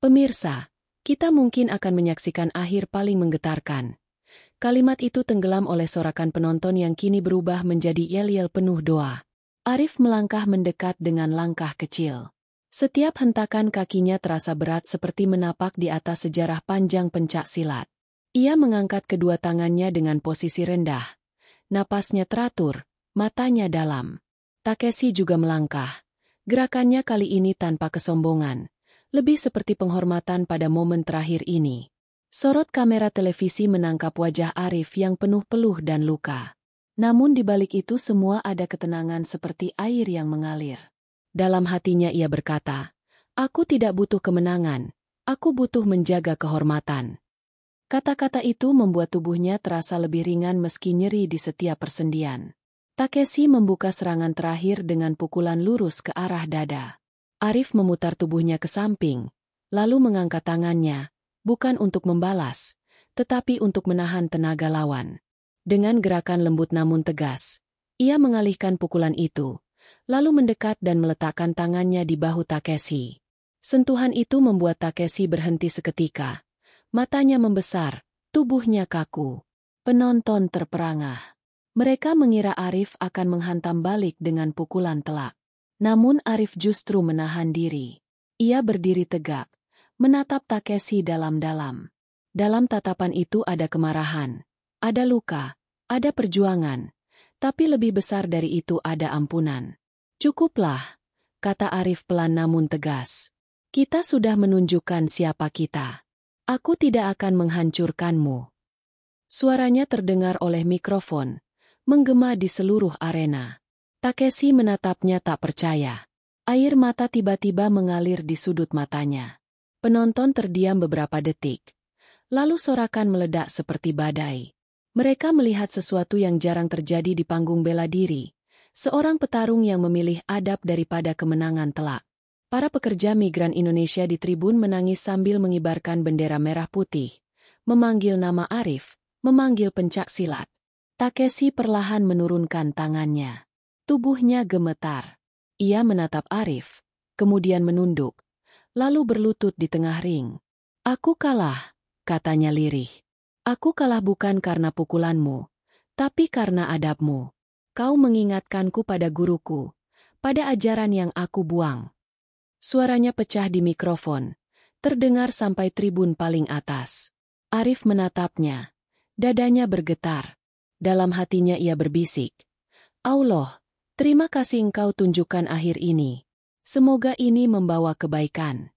[SPEAKER 1] Pemirsa, kita mungkin akan menyaksikan akhir paling menggetarkan. Kalimat itu tenggelam oleh sorakan penonton yang kini berubah menjadi yel-yel penuh doa. Arif melangkah mendekat dengan langkah kecil. Setiap hentakan kakinya terasa berat seperti menapak di atas sejarah panjang pencak silat. Ia mengangkat kedua tangannya dengan posisi rendah. Napasnya teratur, matanya dalam. Takeshi juga melangkah. Gerakannya kali ini tanpa kesombongan. Lebih seperti penghormatan pada momen terakhir ini. Sorot kamera televisi menangkap wajah Arif yang penuh peluh dan luka. Namun di balik itu semua ada ketenangan seperti air yang mengalir. Dalam hatinya ia berkata, "Aku tidak butuh kemenangan, aku butuh menjaga kehormatan." Kata-kata itu membuat tubuhnya terasa lebih ringan meski nyeri di setiap persendian. Takeshi membuka serangan terakhir dengan pukulan lurus ke arah dada. Arif memutar tubuhnya ke samping, lalu mengangkat tangannya, bukan untuk membalas, tetapi untuk menahan tenaga lawan. Dengan gerakan lembut namun tegas, ia mengalihkan pukulan itu, lalu mendekat dan meletakkan tangannya di bahu Takeshi. Sentuhan itu membuat Takeshi berhenti seketika. Matanya membesar, tubuhnya kaku. Penonton terperangah. Mereka mengira Arif akan menghantam balik dengan pukulan telak. Namun Arif justru menahan diri. Ia berdiri tegak, menatap Takeshi dalam-dalam. Dalam tatapan itu ada kemarahan, ada luka, ada perjuangan, tapi lebih besar dari itu ada ampunan. "Cukuplah," kata Arif pelan namun tegas. "Kita sudah menunjukkan siapa kita. Aku tidak akan menghancurkanmu." Suaranya terdengar oleh mikrofon, menggema di seluruh arena. Takeshi menatapnya tak percaya. Air mata tiba-tiba mengalir di sudut matanya. Penonton terdiam beberapa detik. Lalu sorakan meledak seperti badai. Mereka melihat sesuatu yang jarang terjadi di panggung bela diri. Seorang petarung yang memilih adab daripada kemenangan telak. Para pekerja migran Indonesia di tribun menangis sambil mengibarkan bendera merah putih. Memanggil nama Arif, memanggil pencak silat. Takeshi perlahan menurunkan tangannya. Tubuhnya gemetar. Ia menatap Arif, kemudian menunduk, lalu berlutut di tengah ring. "Aku kalah," katanya lirih. Aku kalah bukan karena pukulanmu, tapi karena adabmu. Kau mengingatkanku pada guruku, pada ajaran yang aku buang. Suaranya pecah di mikrofon, terdengar sampai tribun paling atas. Arif menatapnya, dadanya bergetar. Dalam hatinya ia berbisik, Allah, terima kasih Engkau tunjukkan akhir ini. Semoga ini membawa kebaikan.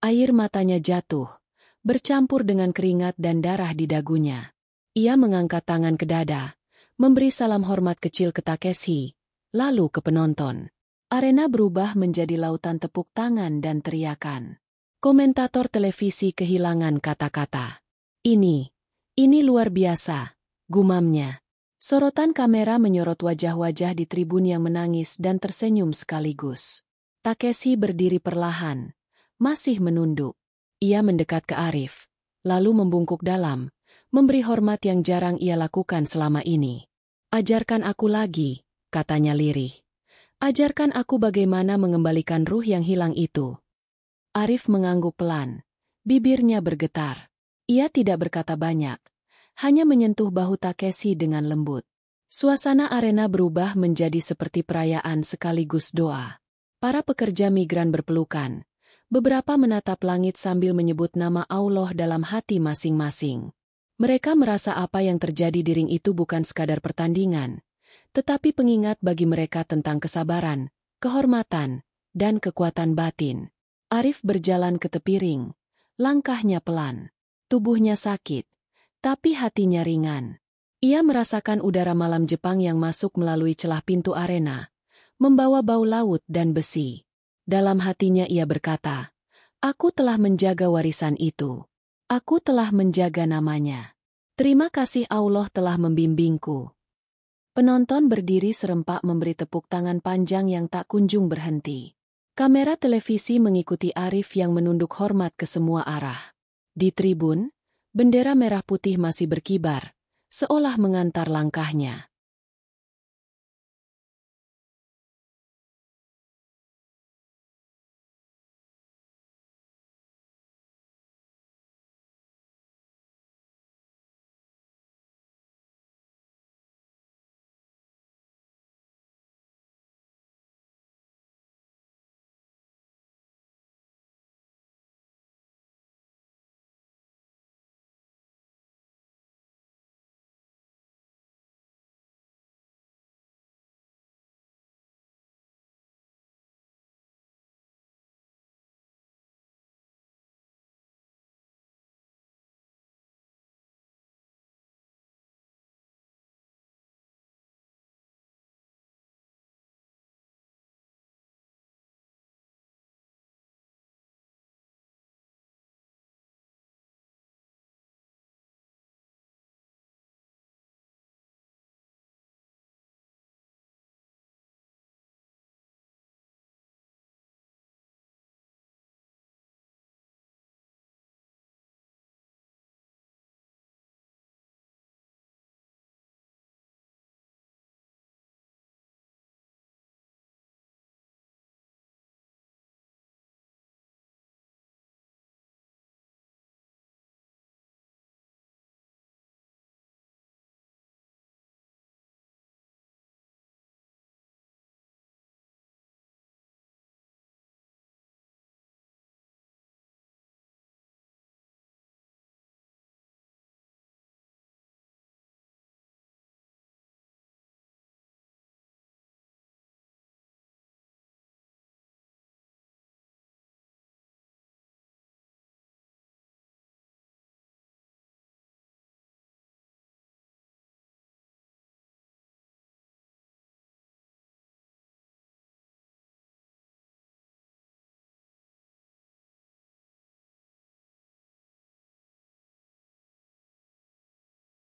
[SPEAKER 1] Air matanya jatuh, bercampur dengan keringat dan darah di dagunya. Ia mengangkat tangan ke dada, memberi salam hormat kecil ke Takeshi, lalu ke penonton. Arena berubah menjadi lautan tepuk tangan dan teriakan. Komentator televisi kehilangan kata-kata. Ini luar biasa, gumamnya. Sorotan kamera menyorot wajah-wajah di tribun yang menangis dan tersenyum sekaligus. Takeshi berdiri perlahan, masih menunduk. Ia mendekat ke Arif, lalu membungkuk dalam, memberi hormat yang jarang ia lakukan selama ini. Ajarkan aku lagi, katanya lirih. Ajarkan aku bagaimana mengembalikan ruh yang hilang itu. Arif mengangguk pelan, bibirnya bergetar. Ia tidak berkata banyak, hanya menyentuh bahu Takeshi dengan lembut. Suasana arena berubah menjadi seperti perayaan sekaligus doa. Para pekerja migran berpelukan. Beberapa menatap langit sambil menyebut nama Allah dalam hati masing-masing. Mereka merasa apa yang terjadi di ring itu bukan sekadar pertandingan, tetapi pengingat bagi mereka tentang kesabaran, kehormatan, dan kekuatan batin. Arif berjalan ke tepi ring. Langkahnya pelan. Tubuhnya sakit, tapi hatinya ringan. Ia merasakan udara malam Jepang yang masuk melalui celah pintu arena, membawa bau laut dan besi. Dalam hatinya ia berkata, aku telah menjaga warisan itu. Aku telah menjaga namanya. Terima kasih Allah telah membimbingku. Penonton berdiri serempak memberi tepuk tangan panjang yang tak kunjung berhenti. Kamera televisi mengikuti Arif yang menunduk hormat ke semua arah. Di tribun, bendera merah putih masih berkibar, seolah mengantar langkahnya.